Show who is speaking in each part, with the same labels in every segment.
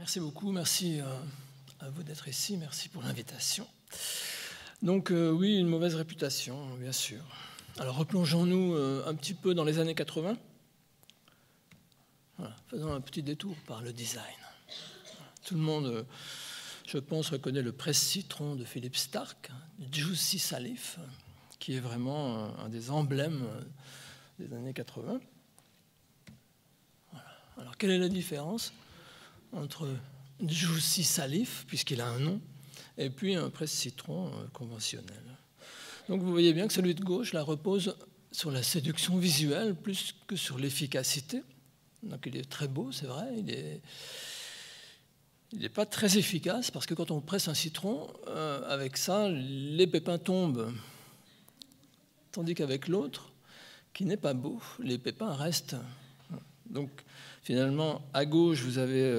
Speaker 1: Merci beaucoup, merci à vous d'être ici, merci pour l'invitation. Donc oui, une mauvaise réputation, bien sûr. Alors replongeons-nous un petit peu dans les années 80. Voilà, faisons un petit détour par le design. Tout le monde, je pense, reconnaît le presse-citron de Philippe Starck, Juicy Salif, qui est vraiment un des emblèmes des années 80. Voilà. Alors quelle est la différence entre Juicy Salif, puisqu'il a un nom, et puis un presse-citron conventionnel. Donc vous voyez bien que celui de gauche là, repose sur la séduction visuelle plus que sur l'efficacité. Donc il est très beau, c'est vrai, il n'est pas très efficace, parce que quand on presse un citron, avec ça, les pépins tombent. Tandis qu'avec l'autre, qui n'est pas beau, les pépins restent. Donc finalement, à gauche, vous avez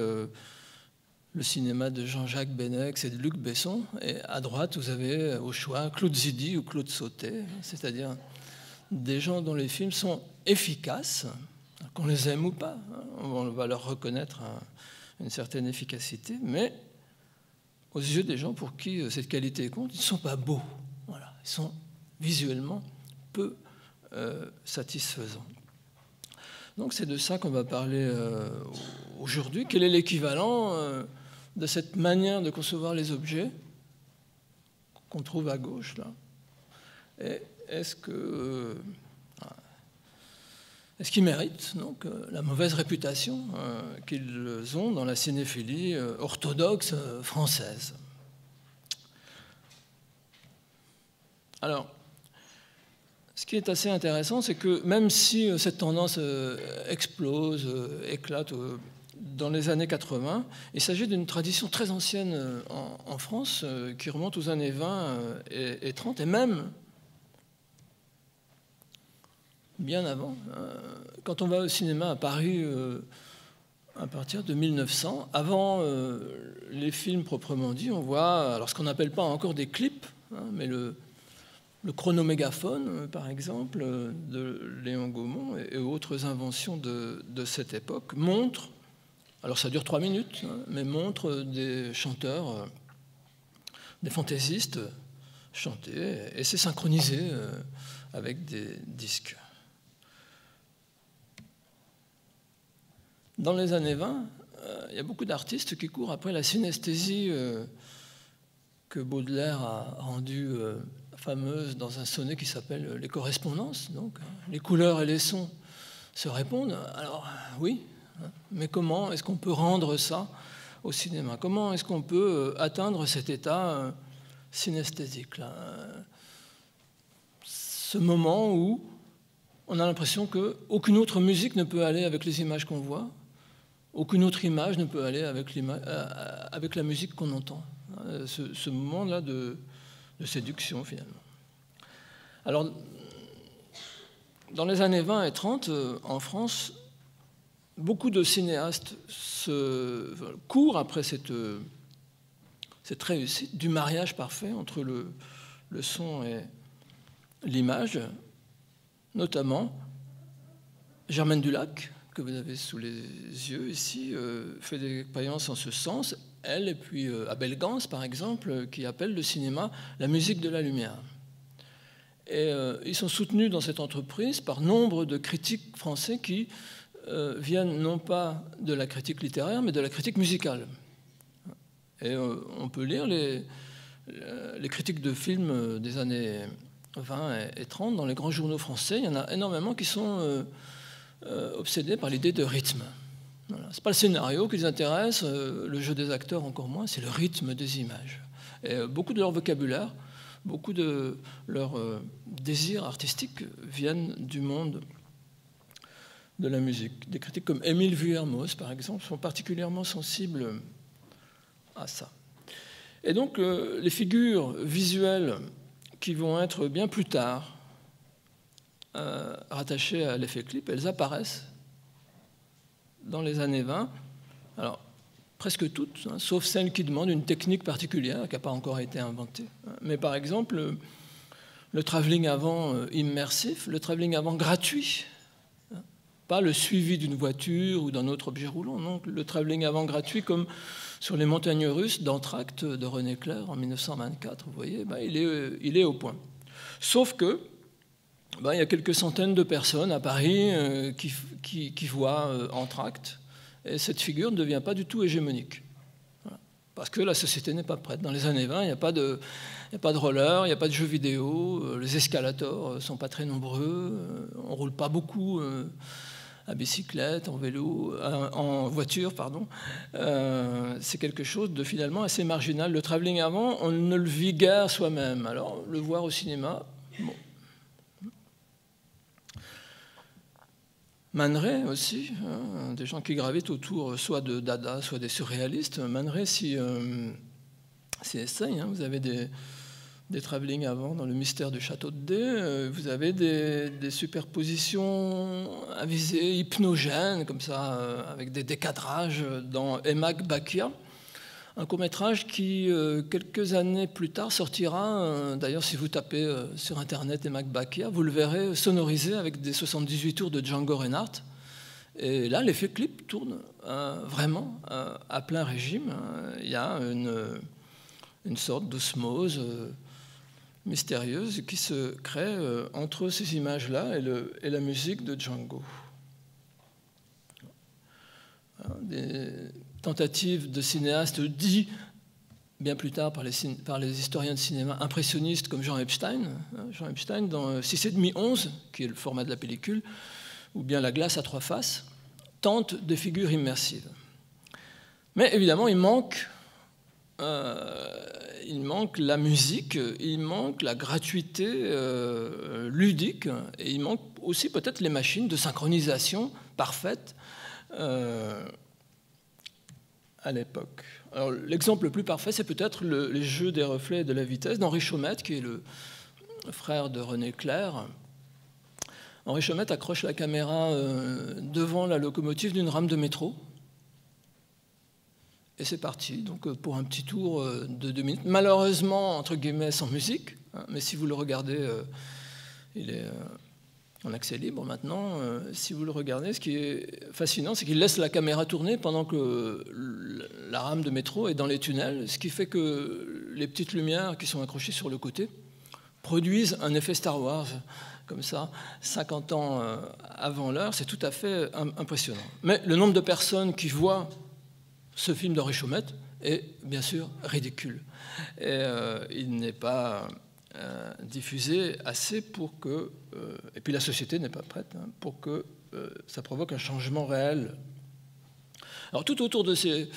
Speaker 1: le cinéma de Jean-Jacques Benex et de Luc Besson, et à droite, vous avez au choix Claude Zidi ou Claude Sautet, c'est-à-dire des gens dont les films sont efficaces, qu'on les aime ou pas, on va leur reconnaître une certaine efficacité, mais aux yeux des gens pour qui cette qualité compte, ils ne sont pas beaux. Voilà, ils sont visuellement peu satisfaisants. Donc c'est de ça qu'on va parler aujourd'hui. Quel est l'équivalent de cette manière de concevoir les objets qu'on trouve à gauche là? Et est-ce qu'ils méritent donc la mauvaise réputation qu'ils ont dans la cinéphilie orthodoxe française? Alors, ce qui est assez intéressant, c'est que même si cette tendance explose, éclate dans les années 80, il s'agit d'une tradition très ancienne en France qui remonte aux années 20 et 30, et même bien avant. Quand on va au cinéma à Paris à partir de 1900, avant les films proprement dit, on voit alors ce qu'on n'appelle pas encore des clips, mais le chronomégaphone, par exemple, de Léon Gaumont et autres inventions de cette époque montrent, alors ça dure 3 minutes, mais montrent des chanteurs, des fantaisistes chanter, et c'est synchronisé avec des disques. Dans les années 20, il y a beaucoup d'artistes qui courent après la synesthésie que Baudelaire a rendue fameuse dans un sonnet qui s'appelle Les correspondances. Donc, les couleurs et les sons se répondent. Alors, oui, mais comment est-ce qu'on peut rendre ça au cinéma? Comment est-ce qu'on peut atteindre cet état synesthésique là? Ce moment où on a l'impression qu'aucune autre musique ne peut aller avec les images qu'on voit, aucune autre image ne peut aller avec la musique qu'on entend. Ce moment-là de séduction, finalement. Alors, dans les années 20 et 30, en France, beaucoup de cinéastes courent après cette réussite du mariage parfait entre le son et l'image, notamment Germaine Dulac, que vous avez sous les yeux ici, fait des expériences en ce sens. Elle, et puis Abel Gance, par exemple, qui appelle le cinéma la musique de la lumière. Et ils sont soutenus dans cette entreprise par nombre de critiques français qui viennent non pas de la critique littéraire, mais de la critique musicale. Et on peut lire les critiques de films des années 20 et 30 dans les grands journaux français. Il y en a énormément qui sont obsédés par l'idée de rythme. Voilà. Ce n'est pas le scénario qui les intéresse, le jeu des acteurs encore moins, c'est le rythme des images. Et beaucoup de leur vocabulaire, beaucoup de leurs désirs artistiques viennent du monde de la musique. Des critiques comme Émile Vuillermoz, par exemple, sont particulièrement sensibles à ça. Et donc, les figures visuelles qui vont être bien plus tard rattachées à l'effet clip, elles apparaissent dans les années 20, alors presque toutes, sauf celles qui demandent une technique particulière qui n'a pas encore été inventée. Mais par exemple, le travelling avant immersif, le travelling avant gratuit, pas le suivi d'une voiture ou d'un autre objet roulant, non, le travelling avant gratuit comme sur les montagnes russes d'Entracte de René Clair en 1924, vous voyez, il est au point. Sauf que il y a quelques centaines de personnes à Paris qui voient Entracte, et cette figure ne devient pas du tout hégémonique. Voilà. Parce que la société n'est pas prête. Dans les années 20, il n'y a pas de roller, il n'y a pas de jeux vidéo, les escalators ne sont pas très nombreux, on ne roule pas beaucoup à bicyclette, en vélo, en voiture, pardon. C'est quelque chose de finalement assez marginal. Le travelling avant, on ne le vit guère soi-même. Alors, le voir au cinéma, bon. Man Ray aussi, hein, des gens qui gravitent autour soit de Dada, soit des surréalistes. Man Ray, si essaye, hein, vous avez des travelling avant dans le mystère du château de Dé, vous avez des superpositions avisées, hypnogènes, comme ça, avec des décadrages dans Emak Bakia, un court-métrage qui, quelques années plus tard, sortira. D'ailleurs, si vous tapez sur Internet Emak Bakia, vous le verrez sonorisé avec des 78 tours de Django Reinhardt. Et là, l'effet clip tourne vraiment à plein régime. Il y a une sorte d'osmose mystérieuse qui se crée entre ces images-là et la musique de Django. Des tentatives de cinéastes dits, bien plus tard par les historiens de cinéma impressionnistes comme Jean Epstein. Jean Epstein dans 6,5 11, qui est le format de la pellicule, ou bien La glace à trois faces, tente des figures immersives. Mais évidemment, il manque la musique, il manque la gratuité ludique, et il manque aussi peut-être les machines de synchronisation parfaite à l'époque. Alors, l'exemple le plus parfait, c'est peut-être les jeux des reflets et de la vitesse d'Henri Chaumette, qui est le frère de René Clair. Henri Chaumette accroche la caméra devant la locomotive d'une rame de métro. Et c'est parti, donc pour un petit tour de 2 minutes. Malheureusement, entre guillemets, sans musique, hein, mais si vous le regardez, il est en accès libre maintenant. Si vous le regardez, ce qui est fascinant, c'est qu'il laisse la caméra tourner pendant que la rame de métro est dans les tunnels, ce qui fait que les petites lumières qui sont accrochées sur le côté produisent un effet Star Wars, comme ça, 50 ans avant l'heure. C'est tout à fait impressionnant. Mais le nombre de personnes qui voient ce film d'Henri Chaumette est bien sûr ridicule. Et il n'est pas diffusé assez pour que... et puis la société n'est pas prête pour que ça provoque un changement réel. Alors tout autour de ces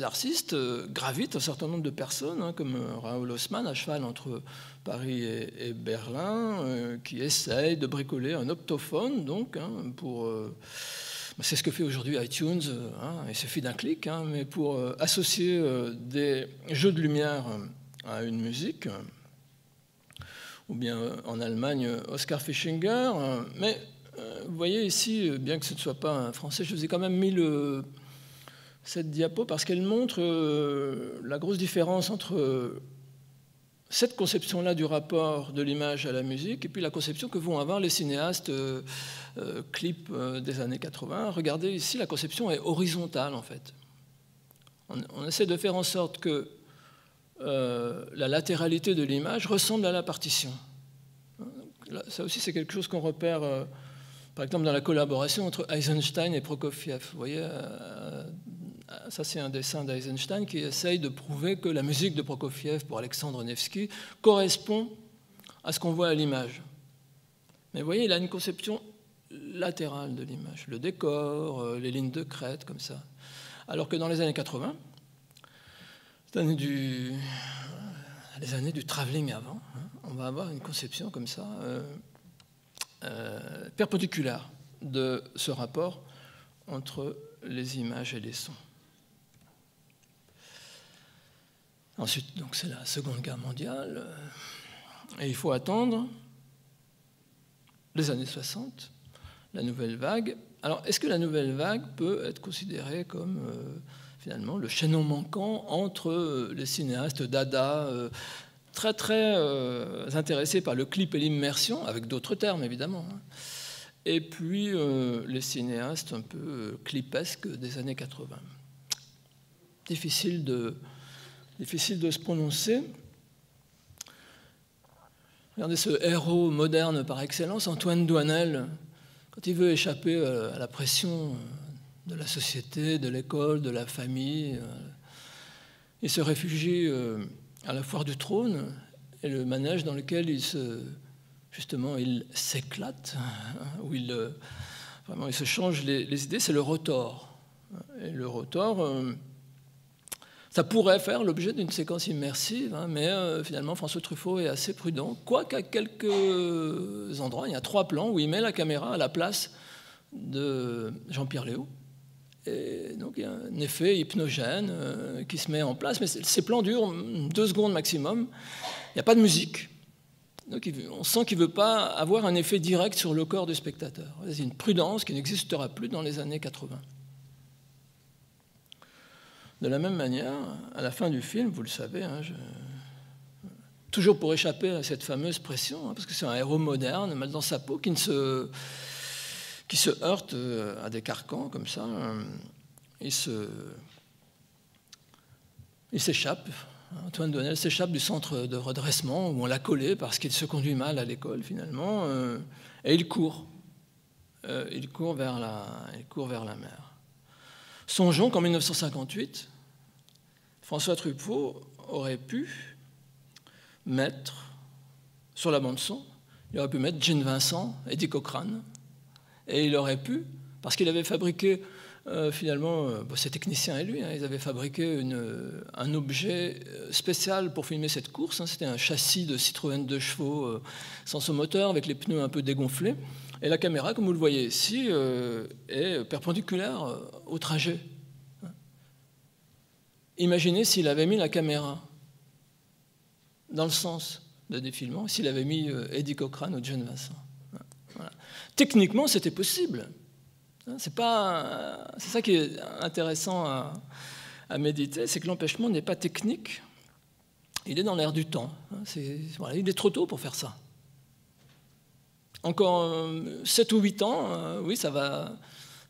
Speaker 1: artistes gravitent un certain nombre de personnes, comme Raoul Haussmann, à cheval entre Paris et Berlin, qui essayent de bricoler un optophone, donc, pour... c'est ce que fait aujourd'hui iTunes, il suffit d'un clic, mais pour associer des jeux de lumière à une musique, ou bien en Allemagne, Oskar Fischinger. Mais vous voyez ici, bien que ce ne soit pas un français, je vous ai quand même mis cette diapo parce qu'elle montre la grosse différence entre cette conception-là du rapport de l'image à la musique et puis la conception que vont avoir les cinéastes clips des années 80. Regardez ici, la conception est horizontale en fait. On essaie de faire en sorte que la latéralité de l'image ressemble à la partition. Ça aussi, c'est quelque chose qu'on repère, par exemple, dans la collaboration entre Eisenstein et Prokofiev. Vous voyez, ça c'est un dessin d'Eisenstein qui essaye de prouver que la musique de Prokofiev pour Alexandre Nevsky correspond à ce qu'on voit à l'image. Mais vous voyez, il a une conception latérale de l'image, le décor, les lignes de crête, comme ça. Alors que dans les années 80, les années du travelling avant, on va avoir une conception comme ça, perpendiculaire de ce rapport entre les images et les sons. Ensuite, donc, c'est la Seconde Guerre mondiale, et il faut attendre les années 60, la nouvelle vague. Alors, est-ce que la nouvelle vague peut être considérée comme finalement le chaînon manquant entre les cinéastes dada, très très intéressés par le clip et l'immersion, avec d'autres termes évidemment, et puis les cinéastes un peu clipesques des années 80. Difficile de se prononcer. Regardez ce héros moderne par excellence, Antoine Doinel, quand il veut échapper à la pression de la société, de l'école, de la famille, il se réfugie à la Foire du Trône, et le manège dans lequel il s'éclate, où il se change les idées, c'est le Rotor. Et le Rotor, ça pourrait faire l'objet d'une séquence immersive, mais finalement François Truffaut est assez prudent, quoiqu'à quelques endroits, il y a 3 plans où il met la caméra à la place de Jean-Pierre Léaud. Et donc il y a un effet hypnogène qui se met en place, mais ces plans durent 2 secondes maximum, il n'y a pas de musique. Donc on sent qu'il ne veut pas avoir un effet direct sur le corps du spectateur. C'est une prudence qui n'existera plus dans les années 80. De la même manière, à la fin du film, vous le savez, toujours pour échapper à cette fameuse pression, parce que c'est un héros moderne, mal dans sa peau, qui se heurte à des carcans comme ça, il s'échappe. Antoine Doinel s'échappe du centre de redressement où on l'a collé parce qu'il se conduit mal à l'école finalement, et il court. Il court vers la mer. Songeons qu'en 1958, François Truffaut aurait pu mettre sur la bande-son, il aurait pu mettre Gene Vincent, Eddie Cochrane, et il aurait pu, parce qu'il avait fabriqué finalement, ces techniciens et lui, ils avaient fabriqué un objet spécial pour filmer cette course. C'était un châssis de Citroën 2 chevaux sans son moteur, avec les pneus un peu dégonflés. Et la caméra, comme vous le voyez ici, est perpendiculaire au trajet. Imaginez s'il avait mis la caméra dans le sens de défilement, s'il avait mis Eddie Cochrane ou Gene Vincent. Voilà. Techniquement, c'était possible. C'est ça qui est intéressant à méditer, c'est que l'empêchement n'est pas technique, il est dans l'air du temps. Il est trop tôt pour faire ça. Encore 7 ou 8 ans, oui, ça va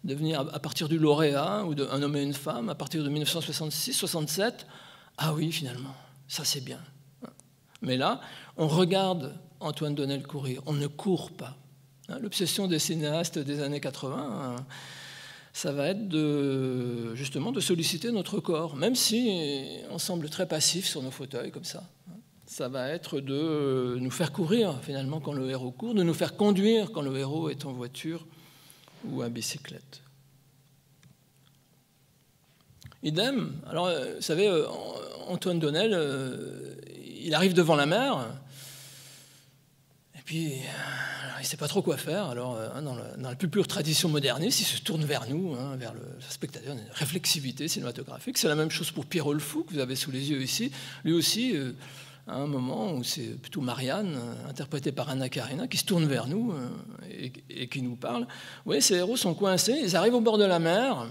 Speaker 1: devenir à partir du lauréat ou d'un homme et une femme, à partir de 1966-67, ah oui, finalement, ça c'est bien. Mais là, on regarde Antoine Doinel courir, on ne court pas. L'obsession des cinéastes des années 80, ça va être justement de solliciter notre corps, même si on semble très passif sur nos fauteuils comme ça. Ça va être de nous faire courir finalement quand le héros court, de nous faire conduire quand le héros est en voiture ou à bicyclette. Idem, alors vous savez, Antoine Doinel, il arrive devant la mer, et puis il ne sait pas trop quoi faire. Alors dans la plus pure tradition moderniste, il se tourne vers nous, vers le spectateur, une réflexivité cinématographique. C'est la même chose pour Pierrot le Fou, que vous avez sous les yeux ici. Lui aussi, à un moment où c'est plutôt Marianne, interprétée par Anna Karina, qui se tourne vers nous et qui nous parle. Vous voyez, ces héros sont coincés, ils arrivent au bord de la mer,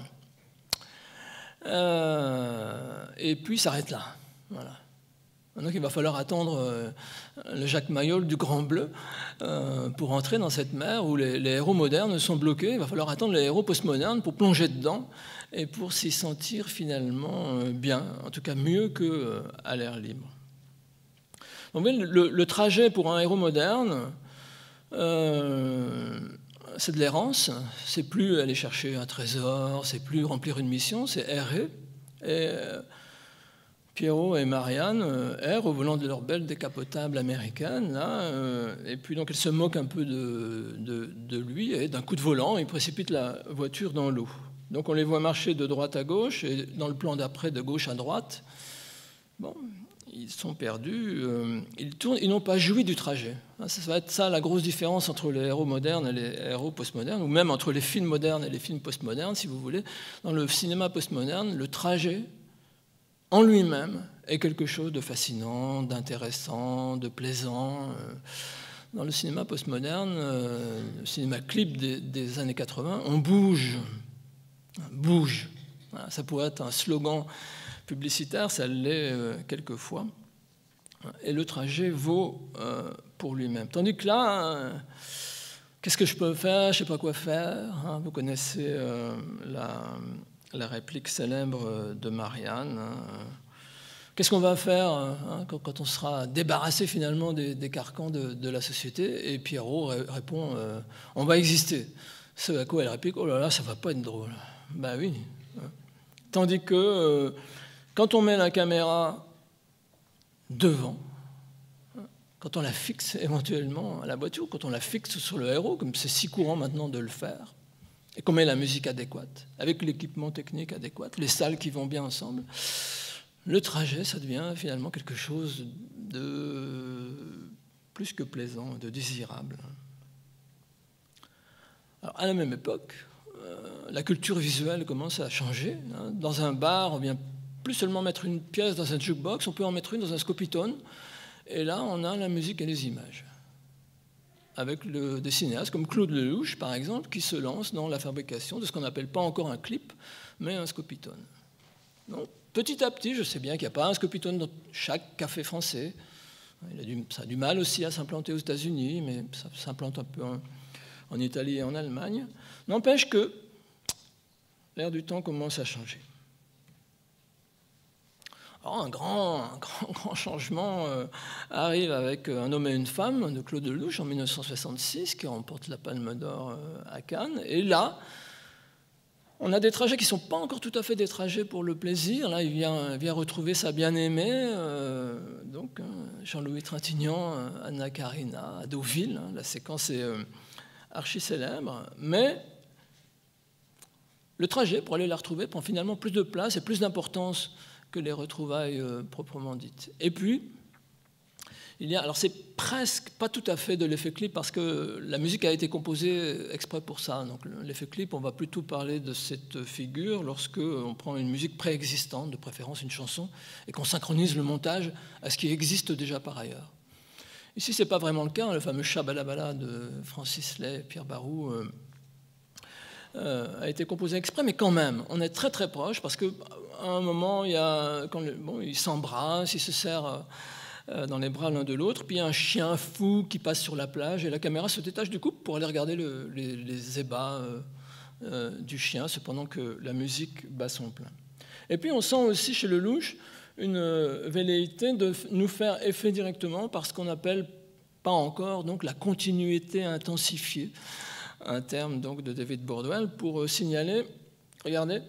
Speaker 1: et puis ils s'arrêtent là. Voilà. Donc il va falloir attendre le Jacques Mayol du Grand Bleu pour entrer dans cette mer où les héros modernes sont bloqués. Il va falloir attendre les héros postmodernes pour plonger dedans et pour s'y sentir finalement bien, en tout cas mieux qu'à l'air libre. Donc, le trajet pour un héros moderne, c'est de l'errance, c'est plus aller chercher un trésor, c'est plus remplir une mission, c'est errer. Et Pierrot et Marianne errent au volant de leur belle décapotable américaine, là, et puis donc elle se moque un peu de lui, et d'un coup de volant, il précipite la voiture dans l'eau. Donc on les voit marcher de droite à gauche, et dans le plan d'après, de gauche à droite. Bon, ils sont perdus, ils tournent, ils n'ont pas joui du trajet. Ça va être ça la grosse différence entre les héros modernes et les héros postmodernes, ou même entre les films modernes et les films postmodernes, si vous voulez. Dans le cinéma postmoderne, le trajet en lui-même est quelque chose de fascinant, d'intéressant, de plaisant. Dans le cinéma postmoderne, le cinéma clip des années 80, on bouge. Bouge. Voilà, ça pourrait être un slogan publicitaire, ça l'est quelquefois. Et le trajet vaut pour lui-même. Tandis que là, Qu'est-ce que je peux faire? Je ne sais pas quoi faire. Hein. Vous connaissez la réplique célèbre de Marianne. Hein. Qu'est-ce qu'on va faire hein, quand on sera débarrassé finalement des carcans de la société? Et Pierrot répond on va exister. Ce à quoi elle réplique oh là là, ça va pas être drôle. Ben oui. Tandis que quand on met la caméra devant, quand on la fixe éventuellement à la voiture, quand on la fixe sur le héros, comme c'est si courant maintenant de le faire, et qu'on met la musique adéquate, avec l'équipement technique adéquat, les salles qui vont bien ensemble, le trajet, ça devient finalement quelque chose de plus que plaisant, de désirable. Alors, à la même époque, la culture visuelle commence à changer. Dans un bar, on vient plus seulement mettre une pièce dans un jukebox, on peut en mettre une dans un scopitone, et là, on a la musique et les images. Avec des cinéastes comme Claude Lelouch, par exemple, qui se lance dans la fabrication de ce qu'on n'appelle pas encore un clip, mais un scopitone. Donc, petit à petit, je sais bien qu'il n'y a pas un scopitone dans chaque café français. Ça a du mal aussi à s'implanter aux États-Unis, mais ça s'implante un peu en Italie et en Allemagne. N'empêche que l'air du temps commence à changer. Alors, un grand changement arrive avec Un homme et une femme de Claude Lelouch en 1966, qui remporte la Palme d'Or à Cannes. Et là, on a des trajets qui ne sont pas encore tout à fait des trajets pour le plaisir. Là, il vient retrouver sa bien-aimée, donc Jean-Louis Trintignant, Anna Karina, à Deauville. La séquence est archi célèbre. Mais le trajet pour aller la retrouver prend finalement plus de place et plus d'importance que les retrouvailles proprement dites. Et puis, alors c'est presque pas tout à fait de l'effet clip parce que la musique a été composée exprès pour ça. Donc l'effet clip, on va plutôt parler de cette figure lorsque on prend une musique préexistante, de préférence une chanson, et qu'on synchronise le montage à ce qui existe déjà par ailleurs. Ici, c'est pas vraiment le cas. Le fameux Shabalabala de Francis Lay et Pierre Barou a été composé exprès, mais quand même, on est très très proche parce qu'à un moment, ils s'embrassent, ils se serrent dans les bras l'un de l'autre, puis il y a un chien fou qui passe sur la plage et la caméra se détache du couple pour aller regarder les ébats du chien, cependant que la musique bat son plein. Et puis on sent aussi chez Lelouch une velléité de nous faire effet directement par ce qu'on appelle pas encore donc la continuité intensifiée, un terme donc de David Bordwell, pour signaler, regardez,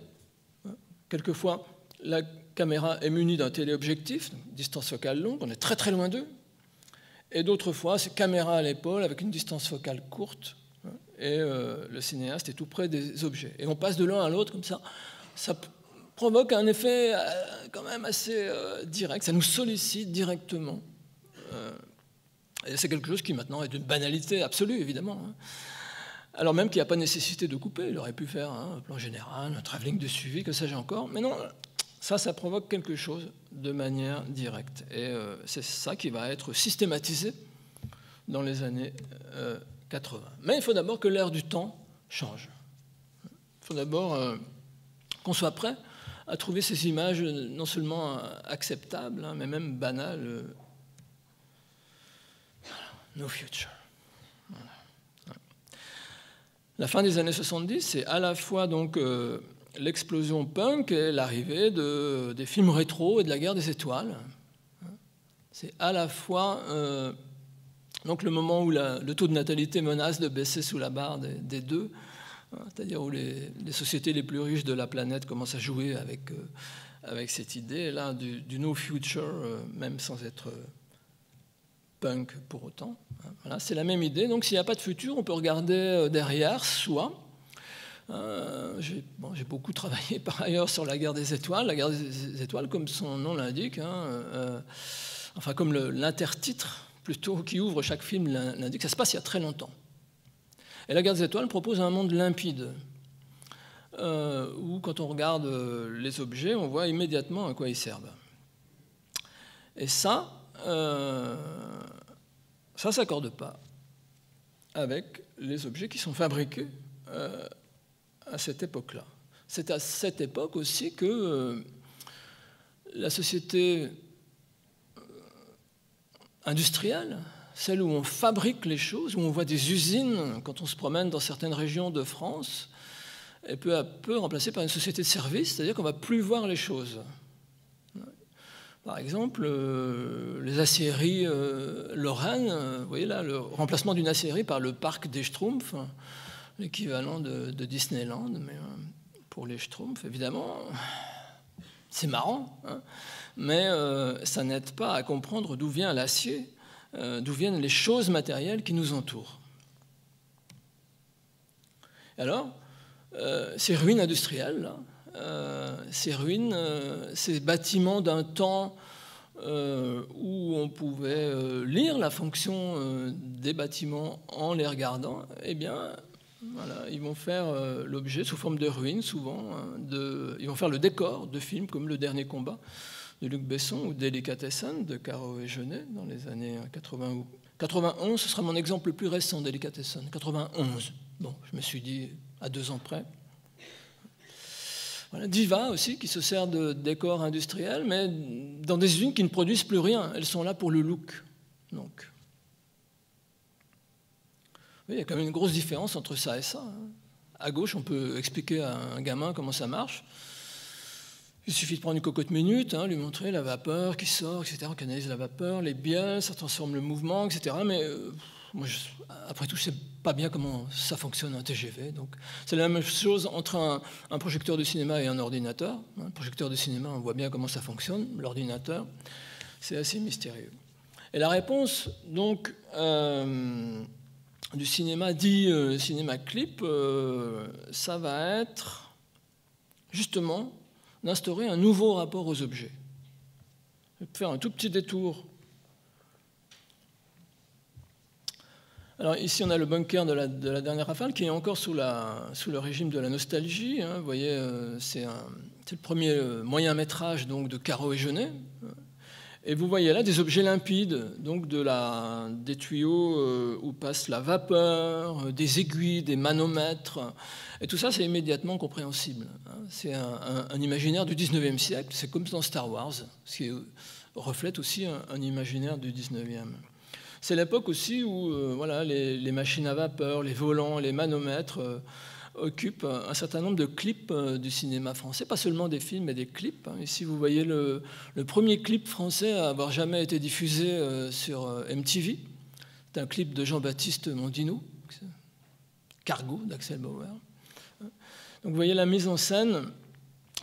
Speaker 1: quelquefois la caméra est munie d'un téléobjectif, distance focale longue, on est très très loin d'eux, et d'autres fois c'est caméra à l'épaule avec une distance focale courte, et le cinéaste est tout près des objets. Et on passe de l'un à l'autre comme ça, ça provoque un effet quand même assez direct, ça nous sollicite directement. Et c'est quelque chose qui maintenant est d'une banalité absolue, évidemment. Alors même qu'il n'y a pas nécessité de couper, il aurait pu faire un plan général, un travelling de suivi, que sais-je encore, mais non, ça provoque quelque chose de manière directe. Et c'est ça qui va être systématisé dans les années 80. Mais il faut d'abord que l'air du temps change. Il faut d'abord qu'on soit prêt à trouver ces images non seulement acceptables, mais même banales. No future. Voilà. La fin des années 70, c'est à la fois donc l'explosion punk et l'arrivée des films rétro et de la guerre des étoiles. C'est à la fois donc le moment où le taux de natalité menace de baisser sous la barre des deux, c'est-à-dire où les sociétés les plus riches de la planète commencent à jouer avec cette idée là du no future, même sans être punk pour autant. Voilà, c'est la même idée. Donc s'il n'y a pas de futur, on peut regarder derrière soi. J'ai beaucoup travaillé par ailleurs sur la guerre des étoiles. La guerre des étoiles, comme son nom l'indique, enfin comme l'intertitre plutôt qui ouvre chaque film l'indique, ça se passe il y a très longtemps. Et la guerre des étoiles propose un monde limpide, où quand on regarde les objets, on voit immédiatement à quoi ils servent. Et ça ne s'accorde pas avec les objets qui sont fabriqués à cette époque-là. C'est à cette époque aussi que la société industrielle celle où on fabrique les choses, où on voit des usines quand on se promène dans certaines régions de France, est peu à peu remplacée par une société de services, c'est-à-dire qu'on ne va plus voir les choses. Par exemple, les aciéries Lorraine, vous voyez là, le remplacement d'une aciérie par le parc des Schtroumpfs, l'équivalent de Disneyland, mais pour les Schtroumpfs, évidemment, c'est marrant, hein, mais ça n'aide pas à comprendre d'où vient l'acier, d'où viennent les choses matérielles qui nous entourent. Et alors, ces ruines industrielles, là, ces ruines, ces bâtiments d'un temps où on pouvait lire la fonction des bâtiments en les regardant, eh bien, voilà, ils vont faire l'objet sous forme de ruines, souvent. Ils vont faire le décor de films comme Le Dernier Combat de Luc Besson ou Delicatessen de Caro et Jeunet dans les années 80 ou 91. Ce sera mon exemple le plus récent, Delicatessen, 91. Bon, je me suis dit à 2 ans près. Voilà, Diva aussi, qui se sert de décors industriels, mais dans des usines qui ne produisent plus rien. Elles sont là pour le look. Donc, oui, il y a quand même une grosse différence entre ça et ça. À gauche, on peut expliquer à un gamin comment ça marche. Il suffit de prendre une cocotte minute, lui montrer la vapeur qui sort, etc. On canalise la vapeur, les bielles, ça transforme le mouvement, etc. Mais moi, après tout, je ne sais pas bien comment ça fonctionne un TGV. Donc, c'est la même chose entre un projecteur de cinéma et un ordinateur. Un projecteur de cinéma, on voit bien comment ça fonctionne. L'ordinateur, c'est assez mystérieux. Et la réponse, donc, du cinéma dit cinéma clip, ça va être justement d'instaurer un nouveau rapport aux objets. Je vais faire un tout petit détour. Alors ici, on a le bunker de la dernière rafale qui est encore sous le régime de la nostalgie. Hein. Vous voyez, c'est le premier moyen-métrage donc, de Caro et Jeunet. Et vous voyez là des objets limpides, donc des tuyaux où passe la vapeur, des aiguilles, des manomètres. Et tout ça, c'est immédiatement compréhensible. C'est un imaginaire du 19e siècle, c'est comme dans Star Wars, ce qui reflète aussi un imaginaire du 19e. C'est l'époque aussi où voilà, les machines à vapeur, les volants, les manomètres occupent un certain nombre de clips du cinéma français, pas seulement des films, mais des clips. Ici, vous voyez le premier clip français à avoir jamais été diffusé sur MTV. C'est un clip de Jean-Baptiste Mondino, Cargo d'Axel Bauer. Donc vous voyez la mise en scène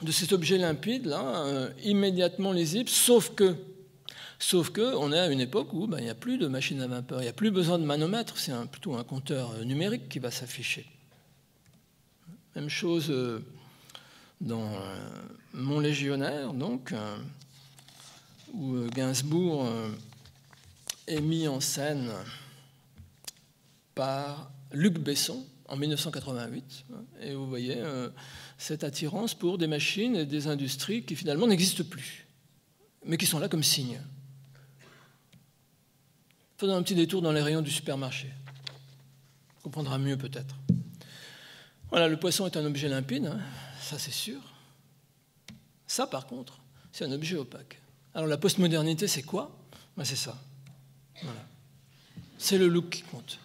Speaker 1: de cet objet limpide, là, immédiatement lisible, sauf que on est à une époque où il n'y a plus de machine à vapeur, il n'y a plus besoin de manomètre, c'est plutôt un compteur numérique qui va s'afficher. Même chose dans Mon Légionnaire, donc, où Gainsbourg est mis en scène par Luc Besson en 1988. Et vous voyez cette attirance pour des machines et des industries qui finalement n'existent plus, mais qui sont là comme signes. Faisons un petit détour dans les rayons du supermarché. On comprendra mieux peut-être. Voilà, le poisson est un objet limpide, hein, ça c'est sûr. Ça, par contre, c'est un objet opaque. Alors la postmodernité, c'est quoi? C'est ça. Voilà. C'est le look qui compte.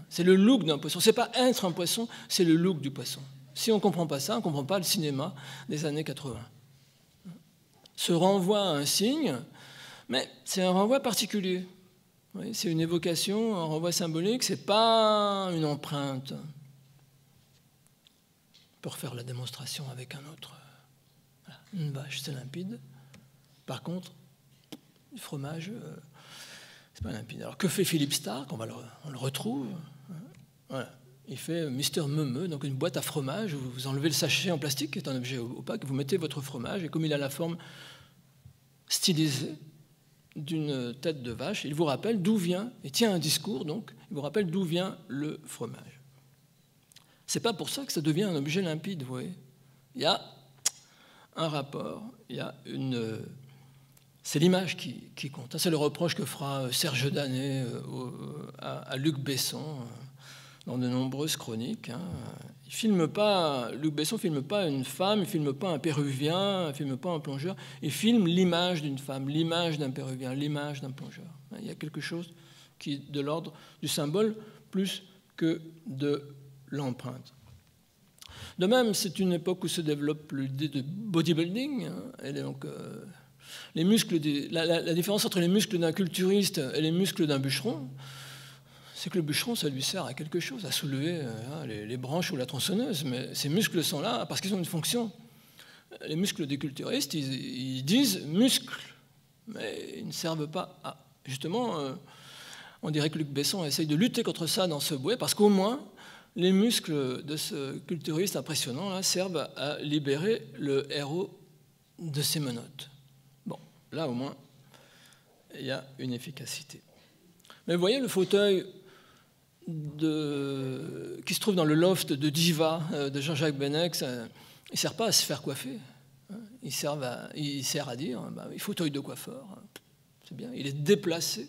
Speaker 1: C'est le look d'un poisson. C'est pas être un poisson, c'est le look du poisson. Si on ne comprend pas ça, on ne comprend pas le cinéma des années 80. Ce renvoi à un signe, mais c'est un renvoi particulier. Oui, c'est une évocation, un renvoi symbolique, ce n'est pas une empreinte. On peut refaire la démonstration avec un autre. Voilà. Une vache, c'est limpide. Par contre, le fromage, c'est pas limpide. Alors que fait Philippe Stark? On le retrouve. Voilà. Il fait Mister Meumeux, donc une boîte à fromage. Vous enlevez le sachet en plastique, qui est un objet opaque, vous mettez votre fromage, et comme il a la forme stylisée d'une tête de vache, il vous rappelle d'où vient, il tient un discours, donc, il vous rappelle d'où vient le fromage. C'est pas pour ça que ça devient un objet limpide, vous voyez. Il y a un rapport, il y a une... C'est l'image qui compte. C'est le reproche que fera Serge Danet à Luc Besson dans de nombreuses chroniques. Luc Besson ne filme pas une femme, il ne filme pas un Péruvien, il ne filme pas un plongeur, il filme l'image d'une femme, l'image d'un Péruvien, l'image d'un plongeur. Il y a quelque chose qui est de l'ordre du symbole plus que de l'empreinte. De même, c'est une époque où se développe l'idée de bodybuilding. Et donc, les muscles la différence entre les muscles d'un culturiste et les muscles d'un bûcheron, c'est que le bûcheron, ça lui sert à quelque chose, à soulever les branches ou la tronçonneuse. Mais ces muscles sont là parce qu'ils ont une fonction. Les muscles des culturistes, ils disent muscles, mais ils ne servent pas à... Justement, on dirait que Luc Besson essaye de lutter contre ça dans ce bouet, parce qu'au moins, les muscles de ce culturiste impressionnant là, servent à libérer le héros de ses menottes. Bon, là au moins, il y a une efficacité. Mais vous voyez, le fauteuil qui se trouve dans le loft de Diva de Jean-Jacques Benex, il ne sert pas à se faire coiffer. Il sert à dire, fauteuil de coiffeur, c'est bien, il est déplacé.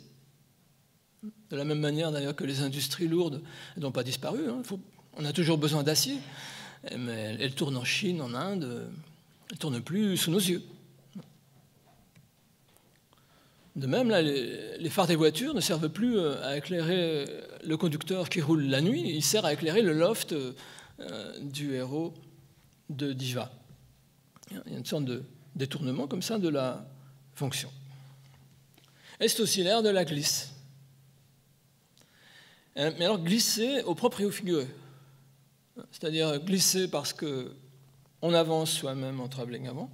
Speaker 1: De la même manière d'ailleurs que les industries lourdes n'ont pas disparu. On a toujours besoin d'acier, mais elles tournent en Chine, en Inde, elles ne tournent plus sous nos yeux. De même, là, les phares des voitures ne servent plus à éclairer le conducteur qui roule la nuit, il sert à éclairer le loft du héros de Diva. Il y a une sorte de détournement comme ça de la fonction. Et c'est aussi l'ère de la glisse. Mais alors glisser au propre et au figuré. C'est-à-dire glisser parce qu'on avance soi-même en travelling avant,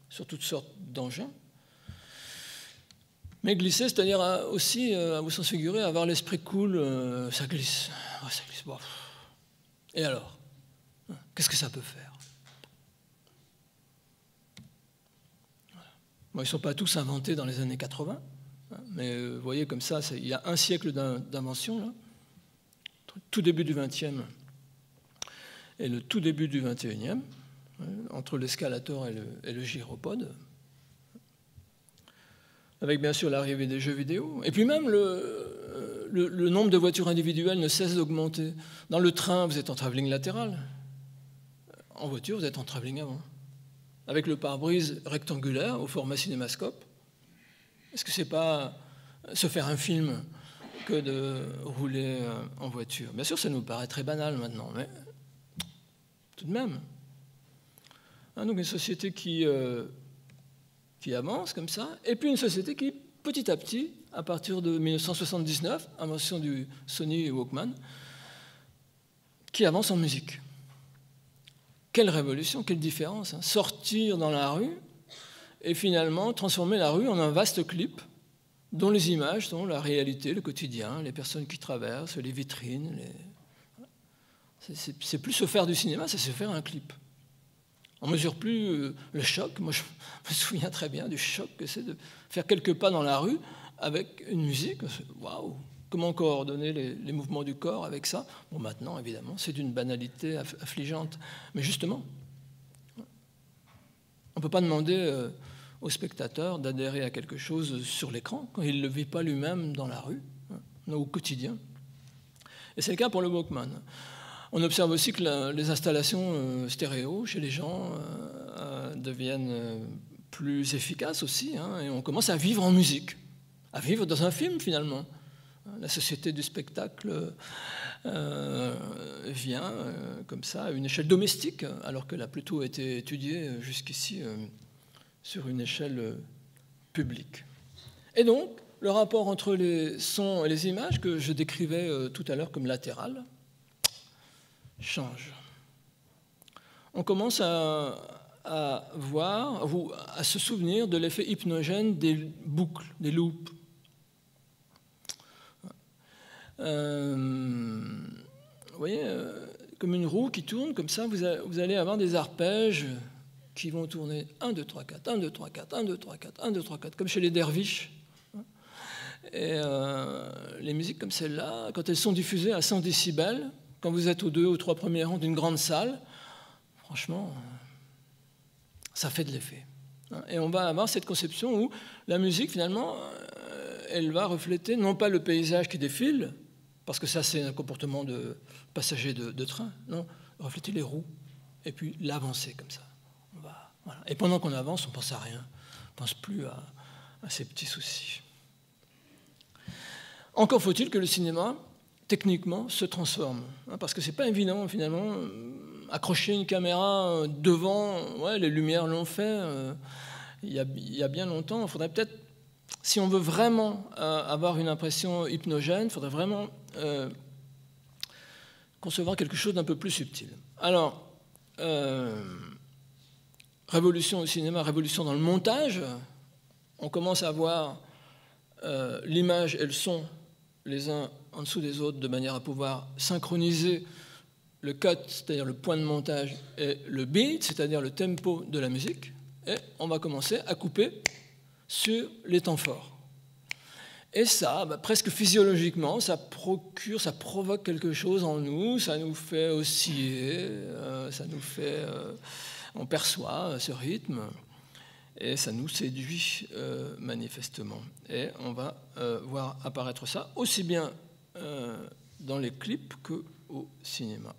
Speaker 1: sur toutes sortes d'engins. Mais glisser, c'est-à-dire aussi, à vous sens figuré, avoir l'esprit cool, ça glisse. Ça glisse. Bon. Et alors? Qu'est-ce que ça peut faire? Voilà. Bon, ils ne sont pas tous inventés dans les années 80, mais vous voyez comme ça, il y a un siècle d'invention, là, tout début du XXe et le tout début du XXIe, entre l'escalator et le gyropode, avec bien sûr l'arrivée des jeux vidéo. Et puis même le nombre de voitures individuelles ne cesse d'augmenter. Dans le train, vous êtes en travelling latéral. En voiture, vous êtes en travelling avant. Avec le pare-brise rectangulaire au format cinémascope. Est-ce que c'est pas se faire un film que de rouler en voiture? Bien sûr, ça nous paraît très banal maintenant, mais tout de même. Donc une société qui avance comme ça, et puis une société qui, petit à petit, à partir de 1979, invention du Sony Walkman, qui avance en musique. Quelle révolution, quelle différence, hein. Sortir dans la rue et finalement transformer la rue en un vaste clip dont les images sont la réalité, le quotidien, les personnes qui traversent, les vitrines. C'est plus se faire du cinéma, c'est se faire un clip. On ne mesure plus le choc. Moi, je me souviens très bien du choc que c'est de faire quelques pas dans la rue avec une musique. Waouh! Comment coordonner les mouvements du corps avec ça? Bon, maintenant, évidemment, c'est d'une banalité affligeante. Mais justement, on ne peut pas demander au spectateur d'adhérer à quelque chose sur l'écran quand il ne le vit pas lui-même dans la rue, au quotidien. Et c'est le cas pour le Walkman. On observe aussi que les installations stéréo chez les gens deviennent plus efficaces aussi, et on commence à vivre en musique, à vivre dans un film finalement. La société du spectacle vient comme ça à une échelle domestique, alors qu'elle a plutôt été étudiée jusqu'ici sur une échelle publique. Et donc, le rapport entre les sons et les images, que je décrivais tout à l'heure comme latéral, change. On commence à voir, ou à se souvenir de l'effet hypnogène des boucles, des loops. Vous voyez, comme une roue qui tourne, comme ça, vous allez avoir des arpèges qui vont tourner 1, 2, 3, 4, 1, 2, 3, 4, 1, 2, 3, 4, 1, 2, 3, 4, comme chez les derviches. Et les musiques comme celle-là, quand elles sont diffusées à 100 décibels, quand vous êtes aux 2 ou 3 premiers rangs d'une grande salle, franchement, ça fait de l'effet. Et on va avoir cette conception où la musique, finalement, elle va refléter non pas le paysage qui défile, parce que ça c'est un comportement de passager de train, non, refléter les roues, et puis l'avancer comme ça. Voilà. Et pendant qu'on avance, on ne pense à rien, on ne pense plus à ces petits soucis. Encore faut-il que le cinéma, techniquement, se transforme. Parce que c'est pas évident, finalement, accrocher une caméra devant, ouais, les lumières l'ont fait il y a bien longtemps. Il faudrait peut-être, si on veut vraiment avoir une impression hypnogène, il faudrait vraiment concevoir quelque chose d'un peu plus subtil. Alors, révolution au cinéma, révolution dans le montage. On commence à voir l'image et le son les uns en dessous des autres de manière à pouvoir synchroniser le cut, c'est-à-dire le point de montage, et le beat, c'est-à-dire le tempo de la musique. Et on va commencer à couper sur les temps forts. Et ça, presque physiologiquement, ça provoque quelque chose en nous, ça nous fait osciller, on perçoit ce rythme, et ça nous séduit manifestement. Et on va voir apparaître ça aussi bien dans les clips qu'au cinéma.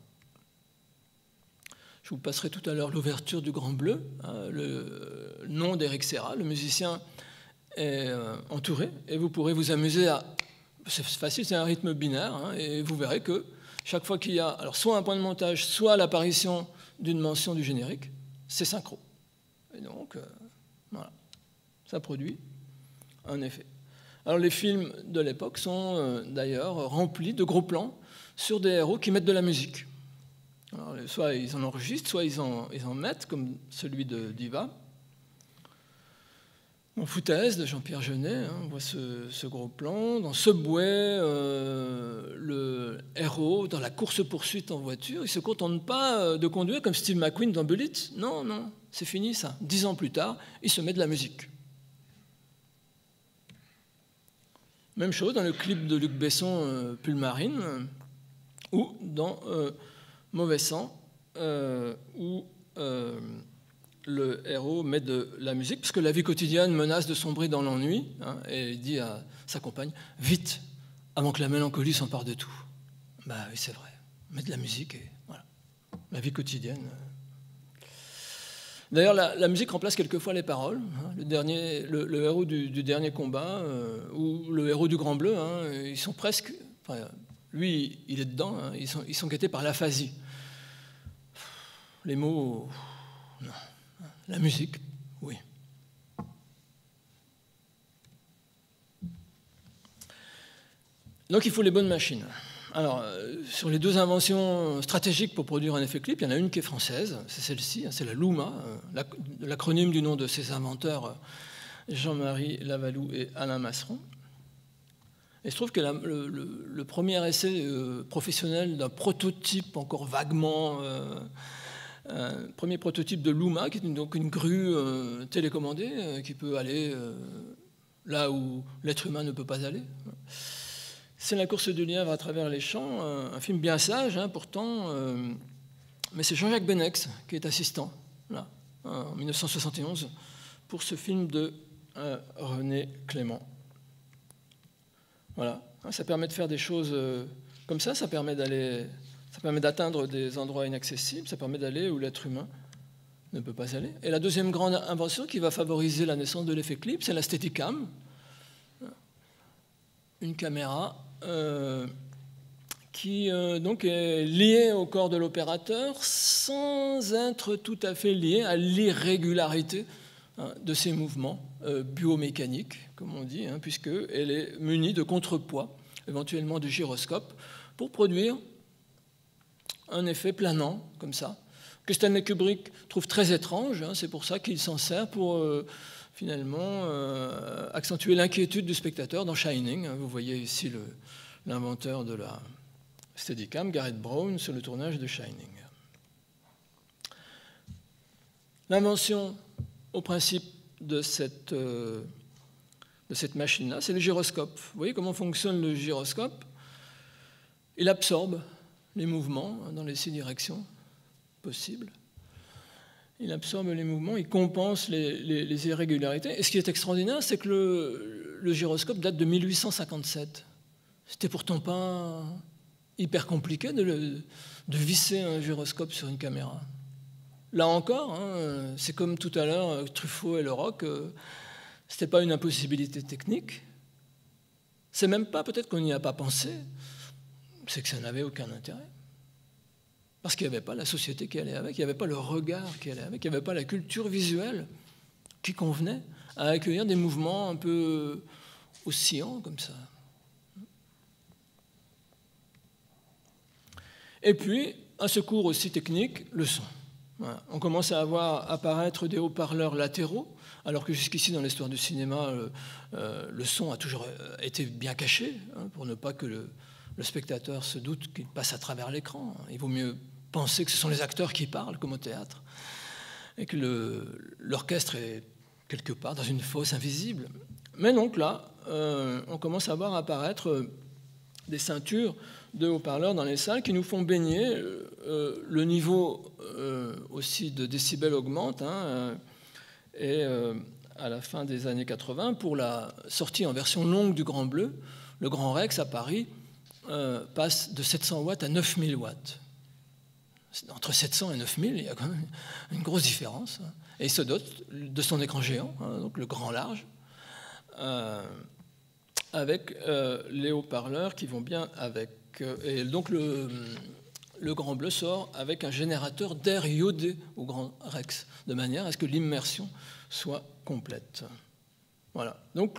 Speaker 1: Je vous passerai tout à l'heure l'ouverture du Grand Bleu, le nom d'Eric Serra, le musicien est entouré, et vous pourrez vous amuser à... C'est facile, c'est un rythme binaire, et vous verrez que chaque fois qu'il y a alors soit un point de montage, soit l'apparition d'une mention du générique, c'est synchro. Et donc, voilà, ça produit un effet. Alors les films de l'époque sont d'ailleurs remplis de gros plans sur des héros qui mettent de la musique. Alors, soit ils en enregistrent, soit ils en mettent, comme celui de Diva. En Foutaise de Jean-Pierre Jeunet, on voit ce gros plan. Dans Subway, le héros, dans la course-poursuite en voiture, il ne se contente pas de conduire comme Steve McQueen dans Bullitt. Non, non, c'est fini ça. 10 ans plus tard, il se met de la musique. Même chose dans le clip de Luc Besson, Pulmarine, ou dans Mauvais sang, où le héros met de la musique, parce que la vie quotidienne menace de sombrer dans l'ennui, et il dit à sa compagne, vite, avant que la mélancolie s'empare de tout. Bah oui, c'est vrai, met de la musique, et voilà, la vie quotidienne. D'ailleurs, la musique remplace quelquefois les paroles. Le héros du dernier combat, ou le héros du Grand Bleu, ils sont presque... Enfin, lui, il est dedans, ils sont guettés par l'aphasie. Les mots, non. La musique, oui. Donc il faut les bonnes machines. Alors, sur les deux inventions stratégiques pour produire un effet clip, il y en a une qui est française, c'est celle-ci, c'est la Luma, l'acronyme du nom de ses inventeurs, Jean-Marie Lavalou et Alain Masseron. Et je trouve que le premier essai professionnel d'un prototype encore vaguement... premier prototype de Luma, qui est donc une grue télécommandée qui peut aller là où l'être humain ne peut pas aller. C'est La course du lièvre à travers les champs, un film bien sage, pourtant, mais c'est Jean-Jacques Benex qui est assistant, là, en 1971, pour ce film de René Clément. Voilà, ça permet de faire des choses comme ça permet d'aller... Ça permet d'atteindre des endroits inaccessibles, ça permet d'aller où l'être humain ne peut pas aller. Et la deuxième grande invention qui va favoriser la naissance de l'effet clip, c'est la Steadicam. Une caméra qui donc est liée au corps de l'opérateur sans être tout à fait liée à l'irrégularité de ses mouvements biomécaniques, comme on dit, puisqu'elle est munie de contrepoids, éventuellement de gyroscope, pour produire un effet planant, comme ça, que Stanley Kubrick trouve très étrange. C'est pour ça qu'il s'en sert pour, finalement, accentuer l'inquiétude du spectateur dans Shining. Vous voyez ici l'inventeur de la Steadicam, Garrett Brown, sur le tournage de Shining. L'invention, au principe, de cette machine-là, c'est le gyroscope. Vous voyez comment fonctionne le gyroscope? Il absorbe les mouvements dans les 6 directions possibles. Il absorbe les mouvements, il compense les irrégularités. Et ce qui est extraordinaire, c'est que le gyroscope date de 1857. C'était pourtant pas hyper compliqué de visser un gyroscope sur une caméra. Là encore, c'est comme tout à l'heure, Truffaut et le rock, c'était pas une impossibilité technique. C'est même pas peut-être qu'on n'y a pas pensé, c'est que ça n'avait aucun intérêt. Parce qu'il n'y avait pas la société qui allait avec, il n'y avait pas le regard qui allait avec, il n'y avait pas la culture visuelle qui convenait à accueillir des mouvements un peu oscillants comme ça. Et puis, un secours aussi technique, le son. Voilà. On commence à voir apparaître des haut-parleurs latéraux, alors que jusqu'ici, dans l'histoire du cinéma, le son a toujours été bien caché, hein, pour ne pas que le spectateur se doute qu'il passe à travers l'écran. Il vaut mieux penser que ce sont les acteurs qui parlent, comme au théâtre, et que l'orchestre est quelque part dans une fosse invisible. Mais donc là, on commence à voir apparaître des ceintures de haut-parleurs dans les salles qui nous font baigner. Le niveau aussi de décibels augmente, hein, et à la fin des années 80, pour la sortie en version longue du Grand Bleu, le Grand Rex à Paris passe de 700 watts à 9000 watts. Entre 700 et 9000, il y a quand même une grosse différence. Et il se dote de son écran géant, hein, donc le grand large, avec les haut-parleurs qui vont bien avec. Et donc le Grand Bleu sort avec un générateur d'air iodé au Grand Rex, de manière à ce que l'immersion soit complète. Voilà. Donc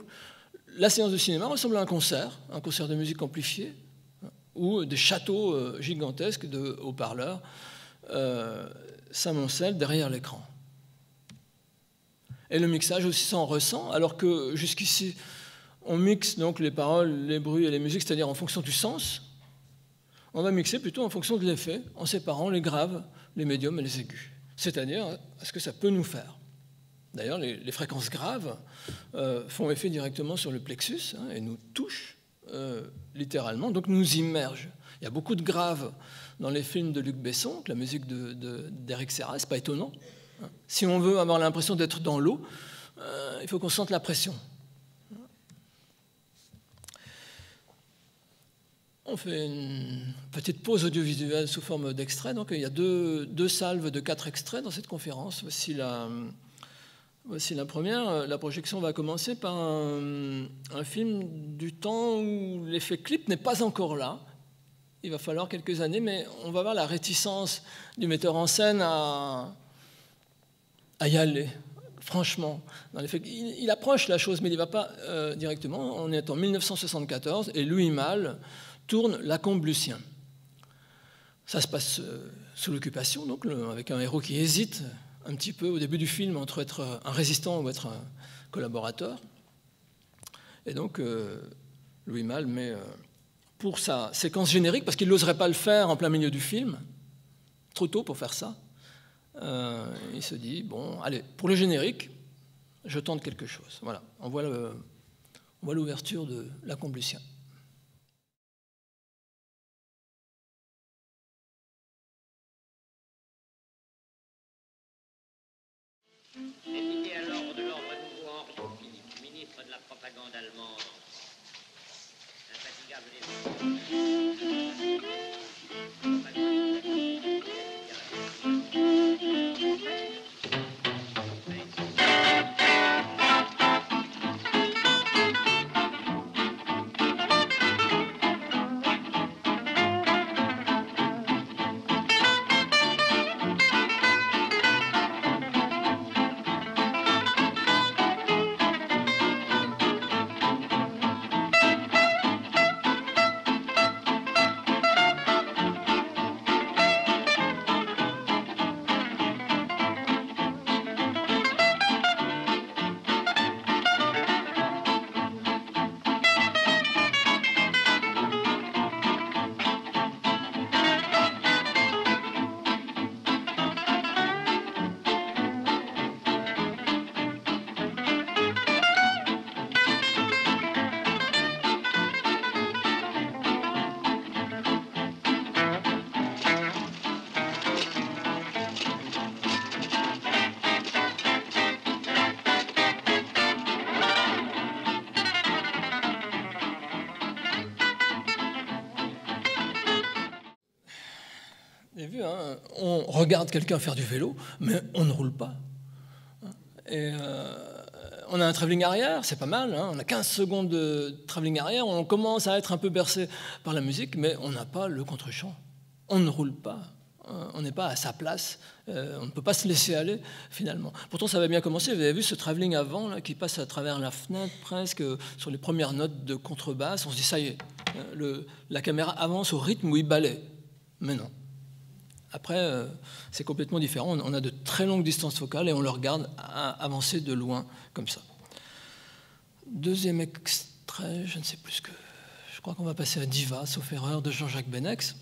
Speaker 1: la séance de cinéma ressemble à un concert de musique amplifiée, où des châteaux gigantesques de haut-parleurs s'amoncellent derrière l'écran. Et le mixage aussi s'en ressent, alors que jusqu'ici, on mixe donc les paroles, les bruits et les musiques, c'est-à-dire en fonction du sens. On va mixer plutôt en fonction de l'effet, en séparant les graves, les médiums et les aigus. C'est-à-dire à ce que ça peut nous faire. D'ailleurs, les fréquences graves font effet directement sur le plexus, hein, et nous touchent littéralement, donc nous immergent. Il y a beaucoup de graves dans les films de Luc Besson, la musique d'Éric Serra, c'est pas étonnant. Si on veut avoir l'impression d'être dans l'eau, il faut qu'on sente la pression. On fait une petite pause audiovisuelle sous forme d'extrait. Donc il y a deux salves de 4 extraits dans cette conférence. Voici la première. La projection va commencer par un film du temps où l'effet clip n'est pas encore là. Il va falloir quelques années, mais on va voir la réticence du metteur en scène à y aller, franchement. Dans les faits, il approche la chose, mais il n'y va pas directement. On est en 1974 et Louis Malle tourne Lacombe Lucien. Ça se passe sous l'occupation, donc avec un héros qui hésite un petit peu au début du film entre être un résistant ou être un collaborateur. Et donc, Louis Malle met pour sa séquence générique, parce qu'il n'oserait pas le faire en plein milieu du film, trop tôt pour faire ça, il se dit, bon, allez, pour le générique, je tente quelque chose. Voilà, on voit l'ouverture de Lacombe Lucien.
Speaker 2: Décidé à l'ordre de l'ordre nouveau Henri Philippe, ministre de la propagande allemande, infatigable
Speaker 1: Vous avez vu, hein, on regarde quelqu'un faire du vélo, mais on ne roule pas. Et on a un travelling arrière, c'est pas mal, hein, on a 15 secondes de travelling arrière, on commence à être un peu bercé par la musique, mais on n'a pas le contre-champ. On ne roule pas, on n'est pas à sa place, on ne peut pas se laisser aller finalement. Pourtant ça va bien commencer, vous avez vu ce travelling avant là, qui passe à travers la fenêtre presque sur les premières notes de contrebasse, on se dit ça y est, la caméra avance au rythme où il balaie, mais non. Après, c'est complètement différent, on a de très longues distances focales et on le regarde avancer de loin comme ça. Deuxième extrait, je ne sais plus ce que... Je crois qu'on va passer à Diva, sauf erreur, de Jean-Jacques Benex.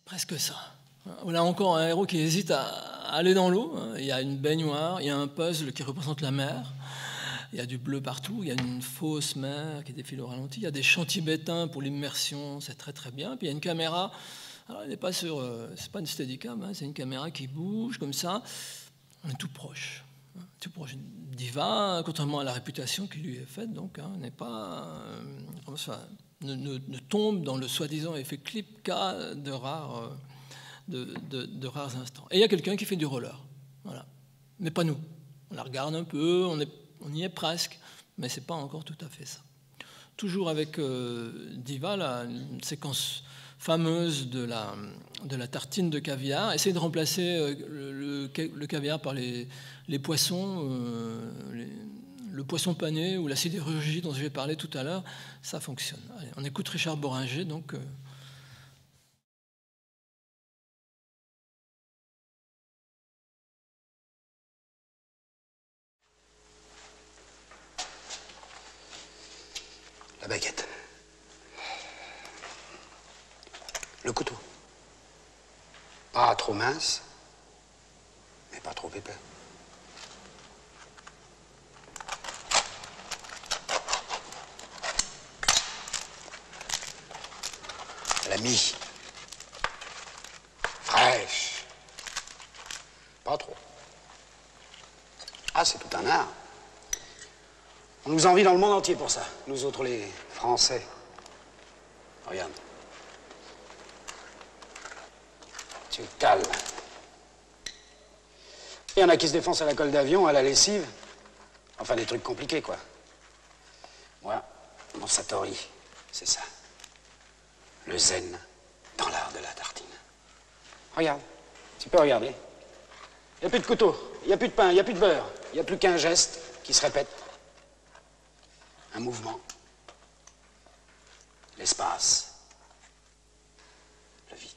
Speaker 1: Presque ça. On a encore un héros qui hésite à aller dans l'eau. Il y a une baignoire, il y a un puzzle qui représente la mer. Il y a du bleu partout, il y a une fausse mer qui défile au ralenti. Il y a des champs tibétains pour l'immersion, c'est très très bien. Puis il y a une caméra, alors elle n'est pas sur, c'est pas une Steadicam, hein, c'est une caméra qui bouge comme ça. On est tout proche. Tout proche. Diva, contrairement à la réputation qui lui est faite, donc, hein, n'est pas... ne tombe dans le soi-disant effet clip K de rares instants. Et il y a quelqu'un qui fait du roller, voilà. Mais pas nous. On la regarde un peu, on y est presque, mais c'est pas encore tout à fait ça. Toujours avec Diva, là, une séquence fameuse de la tartine de caviar. Essayez de remplacer le caviar par les poissons, le poisson pané ou la sidérurgie dont je vais parler tout à l'heure, ça fonctionne. Allez, on écoute Richard Boringer, donc...
Speaker 3: La baguette. Le couteau. Pas trop mince, mais pas trop épais. La mie. Fraîche. Pas trop. Ah, c'est tout un art. On nous envie dans le monde entier pour ça, nous autres les Français. Regarde. Tu cales. Il y en a qui se défoncent à la colle d'avion, à la lessive. Enfin, des trucs compliqués, quoi. Moi, mon satori, c'est ça. Le zen dans l'art de la tartine. Regarde, tu peux regarder. Il n'y a plus de couteau, il n'y a plus de pain, il n'y a plus de beurre. Il n'y a plus qu'un geste qui se répète. Un mouvement. L'espace. Le vide.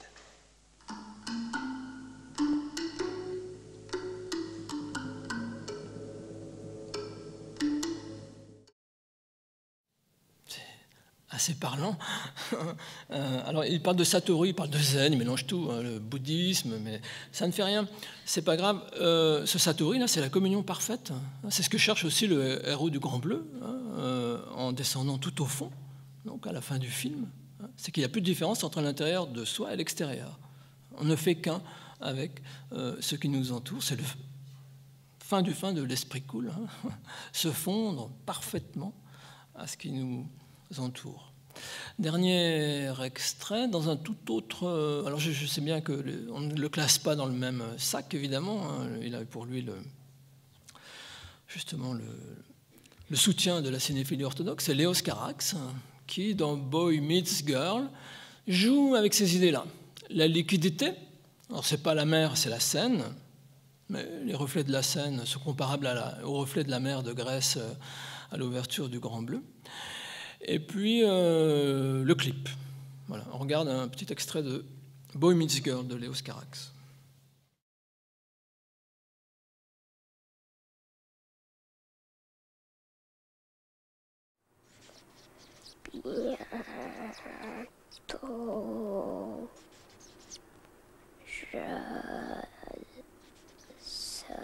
Speaker 1: Assez parlant. Alors, il parle de Satori, il parle de Zen, il mélange tout, hein, le bouddhisme, mais ça ne fait rien, c'est pas grave. Ce Satori, là, c'est la communion parfaite. C'est ce que cherche aussi le héros du Grand Bleu, hein, en descendant tout au fond, donc à la fin du film. Hein, c'est qu'il n'y a plus de différence entre l'intérieur de soi et l'extérieur. On ne fait qu'un avec ce qui nous entoure. C'est le fin du fin de l'esprit cool, hein, se fondre parfaitement à ce qui nous entoure. Dernier extrait, dans un tout autre... alors je sais bien qu'on ne le classe pas dans le même sac, évidemment. Hein, il a pour lui justement le soutien de la cinéphilie orthodoxe, c'est Léos Carax, qui, dans Boy Meets Girl, joue avec ces idées-là. La liquidité, alors c'est pas la mer, c'est la Seine, Mais les reflets de la Seine sont comparables aux reflets de la mer de Grèce à l'ouverture du Grand Bleu. Et puis le clip. Voilà, on regarde un petit extrait de Boy Meets Girl de Léos Carax.
Speaker 4: Bientôt, je serai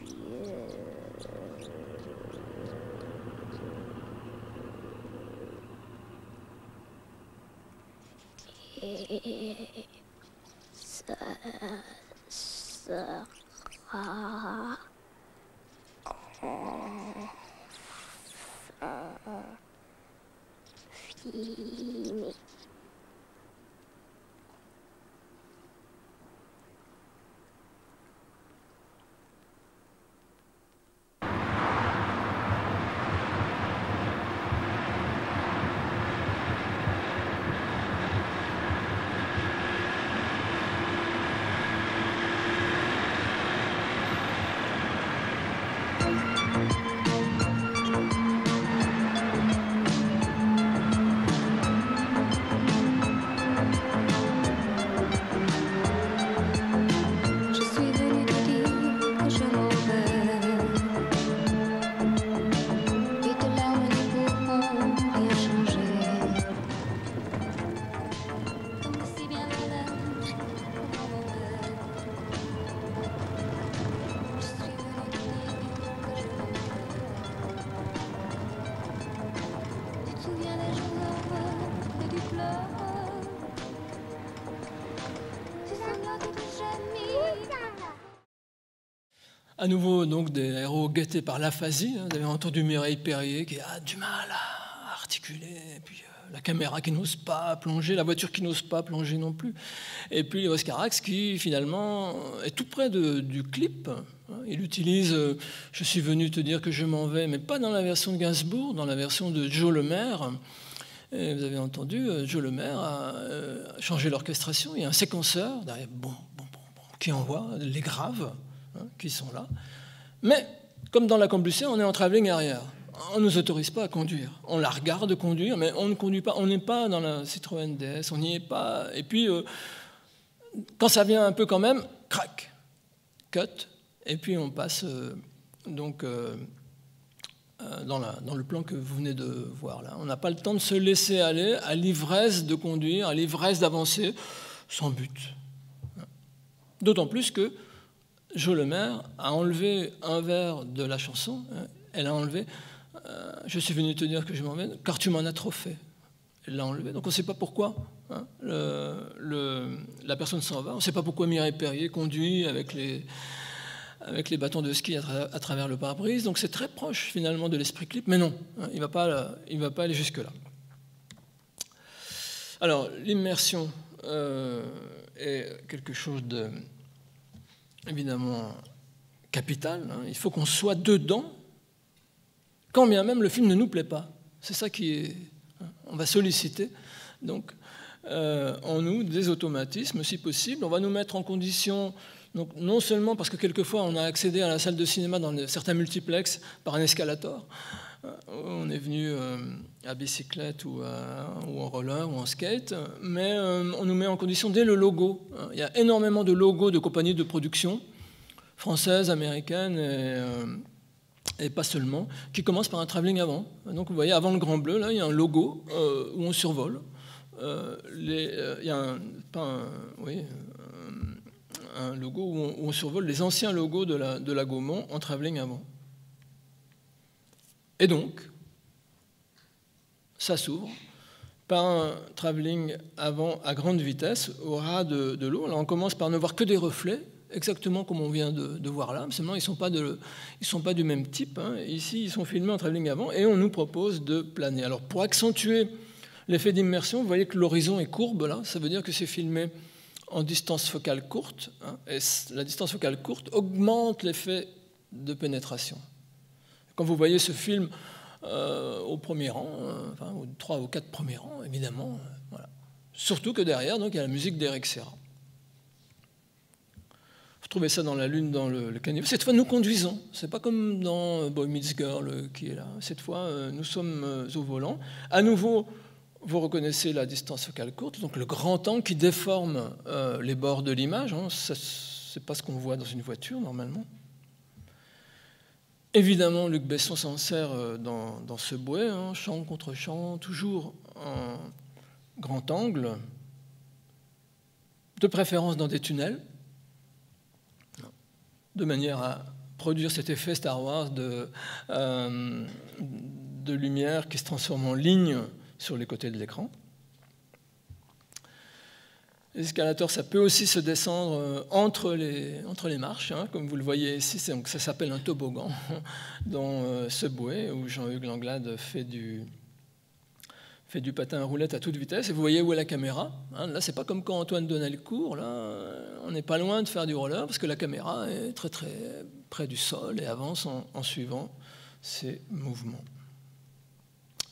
Speaker 4: vieux. Et ce sera enfin fini.
Speaker 1: À nouveau, donc, des héros guettés par l'aphasie. Vous avez entendu Mireille Perrier qui a du mal à articuler, et puis la caméra qui n'ose pas plonger, la voiture qui n'ose pas plonger non plus. Et puis Léos Carax qui, finalement, est tout près du clip. Il utilise « Je suis venu te dire que je m'en vais », mais pas dans la version de Gainsbourg, dans la version de Joe Lemaire. Et vous avez entendu, Joe Lemaire a changé l'orchestration. Il y a un séquenceur derrière, qui envoie les graves, qui sont là. Mais, comme dans la Cambusée, on est en travelling arrière. On ne nous autorise pas à conduire. On la regarde conduire, mais on ne conduit pas. On n'est pas dans la Citroën DS, on n'y est pas. Et puis, quand ça vient un peu quand même, crac, cut, et puis on passe dans le plan que vous venez de voir là. On n'a pas le temps de se laisser aller à l'ivresse de conduire, à l'ivresse d'avancer sans but. D'autant plus que Joe Lemaire a enlevé un vers de la chanson. Elle a enlevé « Je suis venu te dire que je m'en vais, car tu m'en as trop fait ». Elle l'a enlevé. Donc on ne sait pas pourquoi la personne s'en va. On ne sait pas pourquoi Mireille Perrier conduit avec les bâtons de ski à travers le pare-brise. Donc c'est très proche finalement de l'esprit clip. Mais non, il ne va pas aller jusque-là. Alors l'immersion est quelque chose de évidemment capital. Il faut qu'on soit dedans, quand bien même le film ne nous plaît pas. C'est ça qui est... On va solliciter donc, en nous des automatismes, si possible. On va nous mettre en condition, donc, non seulement parce que quelquefois on a accédé à la salle de cinéma dans certains multiplexes par un escalator, on est venu à bicyclette ou en roller ou en skate, mais on nous met en condition dès le logo. Il y a énormément de logos de compagnies de production françaises, américaines et pas seulement, qui commencent par un travelling avant. Donc vous voyez, avant le Grand Bleu, là, il y a un logo où on survole. Il y a un logo où on survole les anciens logos de la Gaumont en travelling avant. Et donc, ça s'ouvre par un travelling avant à grande vitesse au ras de l'eau. Là, on commence par ne voir que des reflets, exactement comme on vient de voir là. Seulement, ils ne sont pas du même type. Ici, ils sont filmés en travelling avant et on nous propose de planer. Alors, pour accentuer l'effet d'immersion, vous voyez que l'horizon est courbe là. Ça veut dire que c'est filmé en distance focale courte. Et la distance focale courte augmente l'effet de pénétration. Quand vous voyez ce film au premier rang, aux 3 ou 4 premiers rangs, évidemment, voilà, Surtout que derrière, donc, il y a la musique d'Eric Serra. Vous trouvez ça dans La Lune, dans le caniveau. Cette fois, nous conduisons. C'est pas comme dans Boy Meets Girl qui est là. Cette fois, nous sommes au volant. À nouveau, vous reconnaissez la distance focale courte, donc le grand angle qui déforme les bords de l'image. Hein. C'est pas ce qu'on voit dans une voiture, normalement. Évidemment, Luc Besson s'en sert dans ce bouet, hein, champ contre champ, toujours en grand angle, de préférence dans des tunnels, de manière à produire cet effet Star Wars de lumière qui se transforme en ligne sur les côtés de l'écran. L'escalator, ça peut aussi se descendre entre les marches, hein, comme vous le voyez ici, donc ça s'appelle un toboggan dans ce bouet où Jean-Hugues Langlade fait du patin à roulettes à toute vitesse. Et vous voyez où est la caméra, hein. Là, c'est pas comme quand Antoine Donnel court. Là, on n'est pas loin de faire du roller parce que la caméra est très très près du sol et avance en suivant ses mouvements.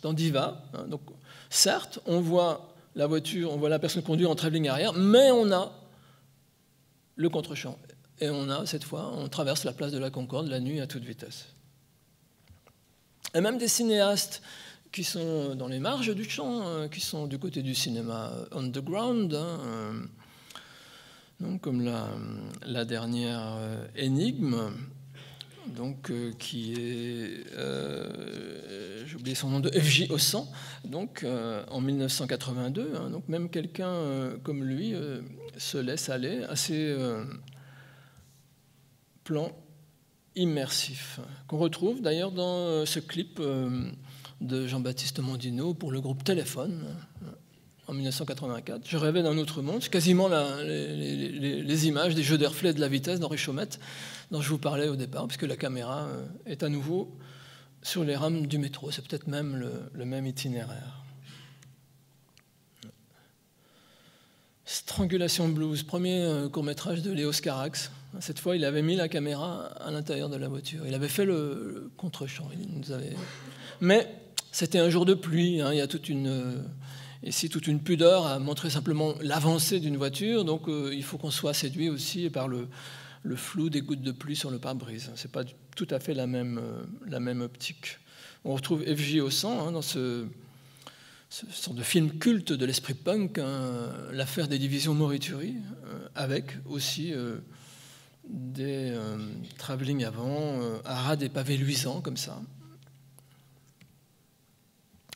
Speaker 1: Dans Diva, hein, donc, certes, on voit la voiture, on voit la personne conduire en travelling arrière, mais on a le contre-champ. Et cette fois, on traverse la place de la Concorde la nuit à toute vitesse. Et même des cinéastes qui sont dans les marges du champ, qui sont du côté du cinéma underground, hein, donc comme la dernière Énigme, donc, qui est, j'ai oublié son nom, de F.J. Hossan, donc, en 1982. Hein, donc même quelqu'un comme lui se laisse aller à ces plans immersifs, qu'on retrouve d'ailleurs dans ce clip de Jean-Baptiste Mondino pour le groupe Téléphone, en 1984. Je rêvais d'un autre monde. C'est quasiment les images des jeux des reflets de la vitesse d'Henri Chaumette, dont je vous parlais au départ, puisque la caméra est à nouveau sur les rames du métro. C'est peut-être même le même itinéraire. Strangulation Blues, premier court-métrage de Léos Carax. Cette fois, il avait mis la caméra à l'intérieur de la voiture. Il avait fait le contre-champ. Mais c'était un jour de pluie. Hein. Il y a toute une pudeur à montrer simplement l'avancée d'une voiture. Donc, il faut qu'on soit séduit aussi par le flou des gouttes de pluie sur le pare-brise. Ce n'est pas tout à fait la même optique. On retrouve F.J. Hossan, hein, dans ce sorte de film culte de l'esprit punk, hein, l'affaire des divisions Morituri, avec aussi des travelling avant, à ras des pavés luisants, comme ça.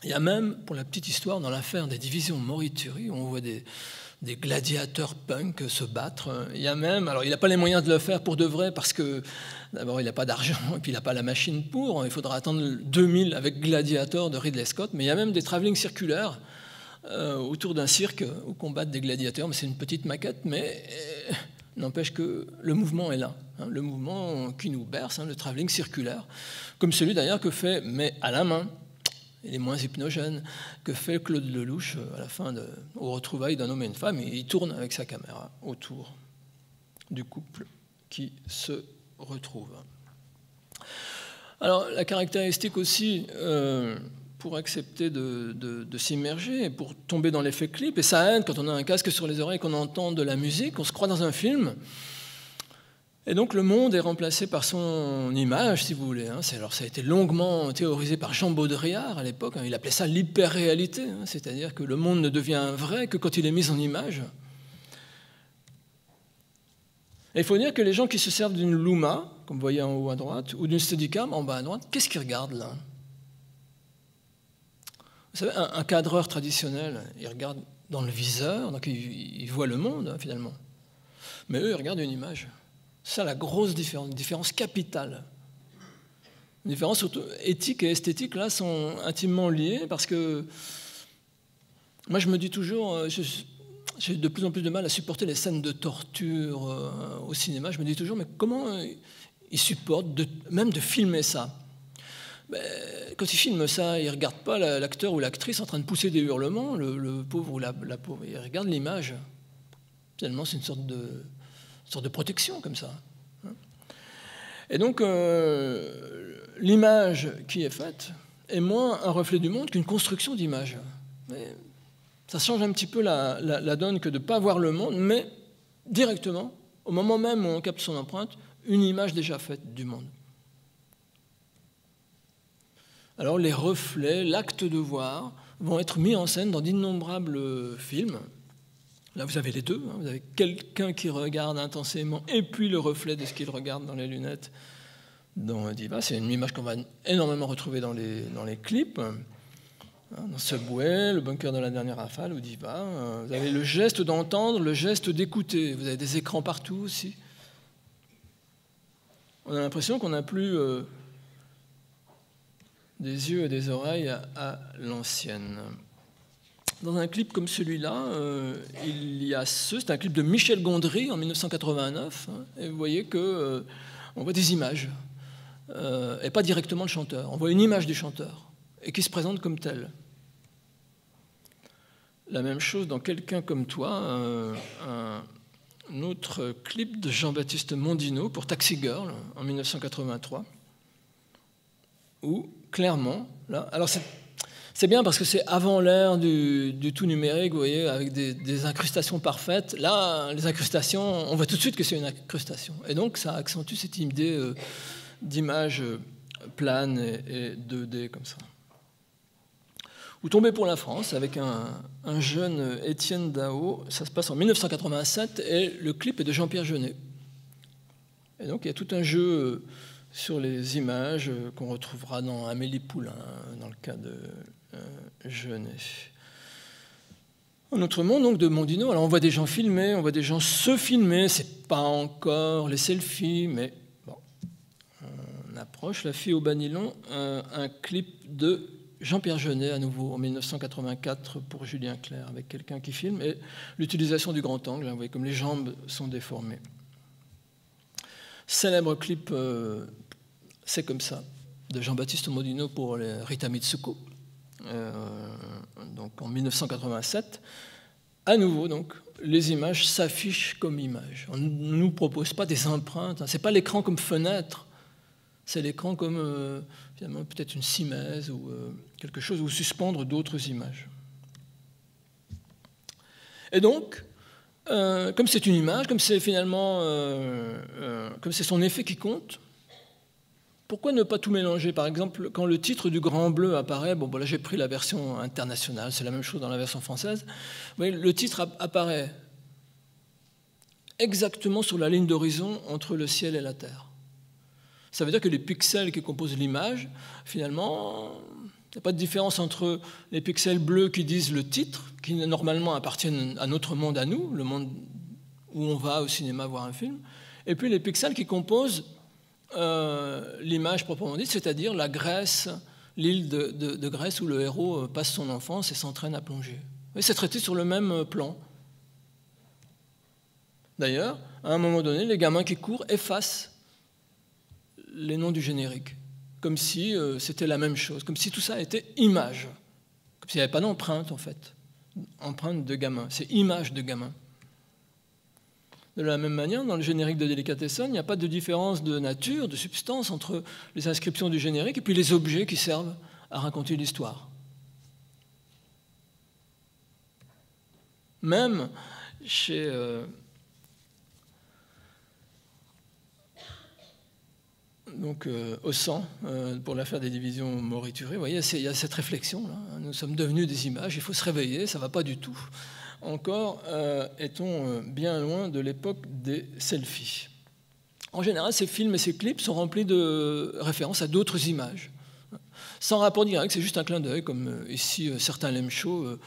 Speaker 1: Il y a même, pour la petite histoire, dans l'affaire des divisions Morituri, on voit des gladiateurs punk se battre. Il y a même, alors il n'a pas les moyens de le faire pour de vrai, parce que d'abord il n'a pas d'argent, et puis il n'a pas la machine pour. Il faudra attendre 2000 avec Gladiator de Ridley Scott. Mais il y a même des travelling circulaires autour d'un cirque où combattent des gladiateurs. Mais c'est une petite maquette, mais n'empêche que le mouvement est là. Hein, le mouvement qui nous berce, hein, le travelling circulaire, comme celui d'ailleurs que fait, mais à la main, il est moins hypnogène, que fait Claude Lelouch à la fin aux retrouvailles d'un homme et une femme. Et il tourne avec sa caméra autour du couple qui se retrouve. Alors, la caractéristique aussi, pour accepter de s'immerger et pour tomber dans l'effet clip, et ça aide quand on a un casque sur les oreilles, qu'on entend de la musique, on se croit dans un film. Et donc le monde est remplacé par son image, si vous voulez. Alors ça a été longuement théorisé par Jean Baudrillard à l'époque. Il appelait ça l'hyper-réalité, c'est-à-dire que le monde ne devient vrai que quand il est mis en image. Et il faut dire que les gens qui se servent d'une Luma, comme vous voyez en haut à droite, ou d'une Steadicam en bas à droite, qu'est-ce qu'ils regardent là? Vous savez, un cadreur traditionnel, il regarde dans le viseur, donc il voit le monde finalement. Mais eux, ils regardent une image. C'est ça la grosse différence, une différence capitale. Une différence surtout éthique et esthétique, là, sont intimement liées, parce que moi, je me dis toujours, j'ai de plus en plus de mal à supporter les scènes de torture au cinéma. Je me dis toujours, mais comment ils supportent même de filmer ça? Quand ils filment ça, ils ne regardent pas l'acteur ou l'actrice en train de pousser des hurlements, le pauvre ou la pauvre. Ils regardent l'image. Finalement, c'est une sorte de protection comme ça. Et donc, l'image qui est faite est moins un reflet du monde qu'une construction d'image. Ça change un petit peu la donne que de ne pas voir le monde, mais directement, au moment même où on capte son empreinte, une image déjà faite du monde. Alors les reflets, l'acte de voir, vont être mis en scène dans d'innombrables films. Là, vous avez les deux. Vous avez quelqu'un qui regarde intensément et puis le reflet de ce qu'il regarde dans les lunettes dans Diva. C'est une image qu'on va énormément retrouver dans les clips. Dans Subway, le bunker de la dernière rafale ou Diva. Vous avez le geste d'entendre, le geste d'écouter. Vous avez des écrans partout aussi. On a l'impression qu'on n'a plus des yeux et des oreilles à l'ancienne. Dans un clip comme celui-là, il y a c'est un clip de Michel Gondry en 1989, et vous voyez qu'on voit des images, et pas directement le chanteur. On voit une image du chanteur, et qui se présente comme tel. La même chose dans Quelqu'un comme toi, un autre clip de Jean-Baptiste Mondino pour Taxi Girl en 1983, où clairement, là, alors c'est bien parce que c'est avant l'ère du tout numérique, vous voyez, avec des incrustations parfaites. Là, les incrustations, on voit tout de suite que c'est une incrustation. Et donc, ça accentue cette idée d'image plane et 2D comme ça. Vous tombez pour la France avec un jeune Étienne Dao. Ça se passe en 1987 et le clip est de Jean-Pierre Jeunet. Et donc, il y a tout un jeu sur les images qu'on retrouvera dans Amélie Poulain, dans le cas de Jeunet. En autrement, donc, de Mondino, alors on voit des gens filmer, on voit des gens se filmer, c'est pas encore les selfies, mais bon, on approche. La fille au bas nylon, un clip de Jean-Pierre Jeunet, à nouveau, en 1984, pour Julien Clerc, avec quelqu'un qui filme, et l'utilisation du grand angle, vous voyez comme les jambes sont déformées. Célèbre clip, C'est comme ça, de Jean-Baptiste Mondino pour les Rita Mitsuko, donc en 1987. À nouveau, donc, les images s'affichent comme images. On ne nous propose pas des empreintes, ce n'est pas l'écran comme fenêtre, c'est l'écran comme finalement peut-être une simèse ou quelque chose où suspendre d'autres images. Et donc, comme c'est une image, comme c'est finalement comme c'est son effet qui compte, pourquoi ne pas tout mélanger? Par exemple, quand le titre du Grand Bleu apparaît, bon, là j'ai pris la version internationale, c'est la même chose dans la version française, mais le titre apparaît exactement sur la ligne d'horizon entre le ciel et la terre. Ça veut dire que les pixels qui composent l'image, finalement, il n'y a pas de différence entre les pixels bleus qui disent le titre, qui normalement appartiennent à notre monde à nous, le monde où on va au cinéma voir un film, et puis les pixels qui composent l'image proprement dite, c'est-à-dire la Grèce, l'île de Grèce où le héros passe son enfance et s'entraîne à plonger. C'est traité sur le même plan. D'ailleurs, à un moment donné, les gamins qui courent effacent les noms du générique, comme si c'était la même chose, comme si tout ça était image, comme s'il n'y avait pas d'empreinte en fait, empreinte de gamin, c'est image de gamin. De la même manière, dans le générique de Delicatessen, il n'y a pas de différence de nature, de substance entre les inscriptions du générique et puis les objets qui servent à raconter l'histoire. Même chez Ossan, pour l'affaire des divisions Maury-Thuré, vous voyez, il y a cette réflexion-là. Nous sommes devenus des images, il faut se réveiller, ça ne va pas du tout. Encore est-on bien loin de l'époque des selfies. En général, ces films et ces clips sont remplis de références à d'autres images. Sans rapport direct, c'est juste un clin d'œil, comme ici certains Lem Show,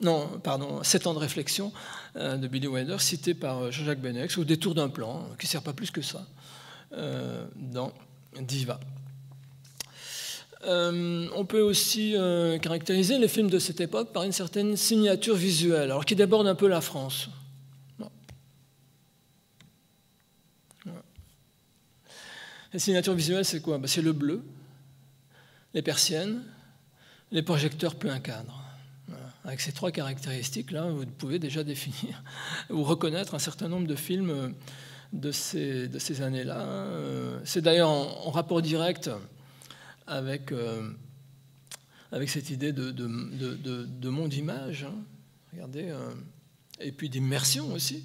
Speaker 1: 7 ans de réflexion de Billy Wilder, cité par Jean-Jacques Benex, au détour d'un plan, qui ne sert pas plus que ça, dans Diva. On peut aussi caractériser les films de cette époque par une certaine signature visuelle, alors qui déborde un peu la France. La signature visuelle, c'est quoi? C'est le bleu, les persiennes, les projecteurs plein cadre. Voilà. Avec ces 3 caractéristiques-là, vous pouvez déjà définir ou reconnaître un certain nombre de films de ces années-là. C'est d'ailleurs en rapport direct avec cette idée de monde image, Regardez, et puis d'immersion aussi.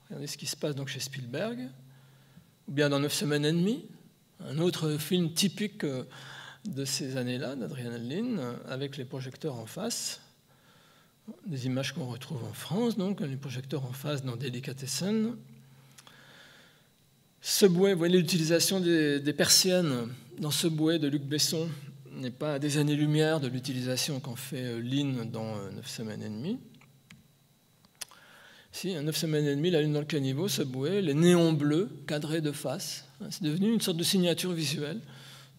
Speaker 1: Regardez ce qui se passe donc chez Spielberg, ou bien dans 9 semaines et demie, un autre film typique de ces années-là, d'Adrian Lyne, avec les projecteurs en face. Des images qu'on retrouve en France, donc les projecteurs en face dans Delicatessen. Subway, vous voyez l'utilisation des persiennes dans Subway de Luc Besson n'est pas à des années-lumière de l'utilisation qu'en fait Lyne dans 9 semaines et demie. Si, 9 semaines et demie, La Lune dans le caniveau, Subway, les néons bleus cadrés de face. C'est devenu une sorte de signature visuelle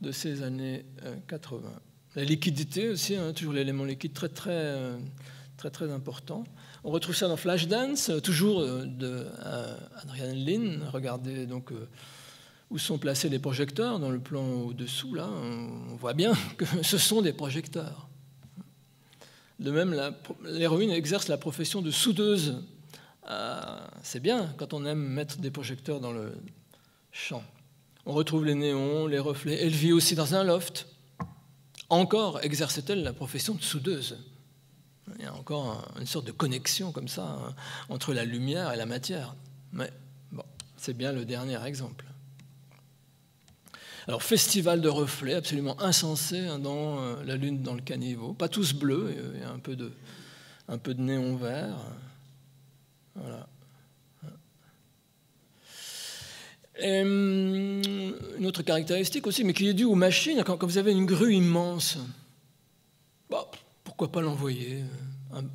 Speaker 1: de ces années 80. La liquidité aussi, toujours l'élément liquide très important. On retrouve ça dans Flashdance, toujours de Adrian Lyne. Regardez donc où sont placés les projecteurs dans le plan au-dessous. Là, on voit bien que ce sont des projecteurs. De même, l'héroïne exerce la profession de soudeuse. C'est bien quand on aime mettre des projecteurs dans le champ. On retrouve les néons, les reflets. Elle vit aussi dans un loft. Encore exerce-t-elle la profession de soudeuse. Il y a encore une sorte de connexion comme ça entre la lumière et la matière. Mais bon, c'est bien le dernier exemple. Alors, festival de reflets absolument insensé dans La Lune dans le caniveau. Pas tous bleus, il y a un peu de néon vert. Voilà. Et une autre caractéristique aussi, mais qui est due aux machines, quand vous avez une grue immense, bah, pourquoi pas l'envoyer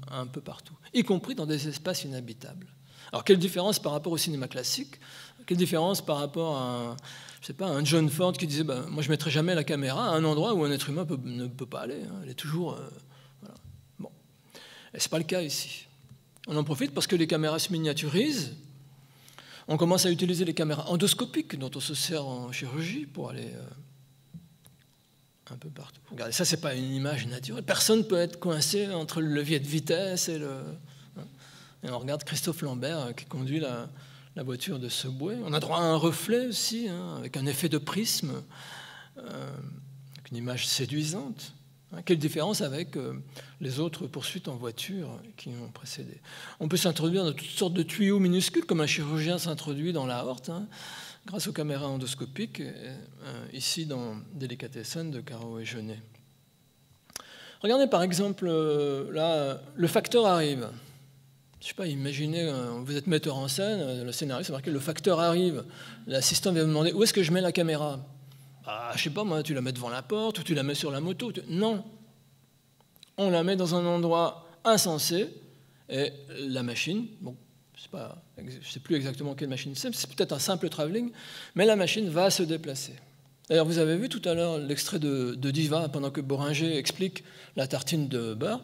Speaker 1: un peu partout, y compris dans des espaces inhabitables. Alors, quelle différence par rapport au cinéma classique? Quelle différence par rapport à, je sais pas, un John Ford qui disait bah, moi je ne mettrai jamais la caméra à un endroit où un être humain ne peut pas aller. Elle est toujours... voilà. Bon. Et ce n'est pas le cas ici. On en profite parce que les caméras se miniaturisent. On commence à utiliser les caméras endoscopiques dont on se sert en chirurgie pour aller un peu partout. Regardez, ça, ce n'est pas une image naturelle. Personne ne peut être coincé entre le levier de vitesse et le... Et on regarde Christophe Lambert qui conduit la voiture de Subway. On a droit à un reflet aussi, avec un effet de prisme, avec une image séduisante. Quelle différence avec les autres poursuites en voiture qui ont précédé. On peut s'introduire dans toutes sortes de tuyaux minuscules, comme un chirurgien s'introduit dans l'aorte, grâce aux caméras endoscopiques, ici dans Delicatessen de Caro et Jeunet. Regardez par exemple, là, le facteur arrive. Je ne sais pas, imaginez, vous êtes metteur en scène, le scénario, c'est marqué, le facteur arrive. L'assistant vient vous demander, où est-ce que je mets la caméra ? Ah, je sais pas, moi, tu la mets devant la porte ou tu la mets sur la moto. Non. On la met dans un endroit insensé et la machine, bon, je ne sais plus exactement quelle machine c'est peut-être un simple travelling, mais la machine va se déplacer. D'ailleurs, vous avez vu tout à l'heure l'extrait de Diva pendant que Boringer explique la tartine de beurre.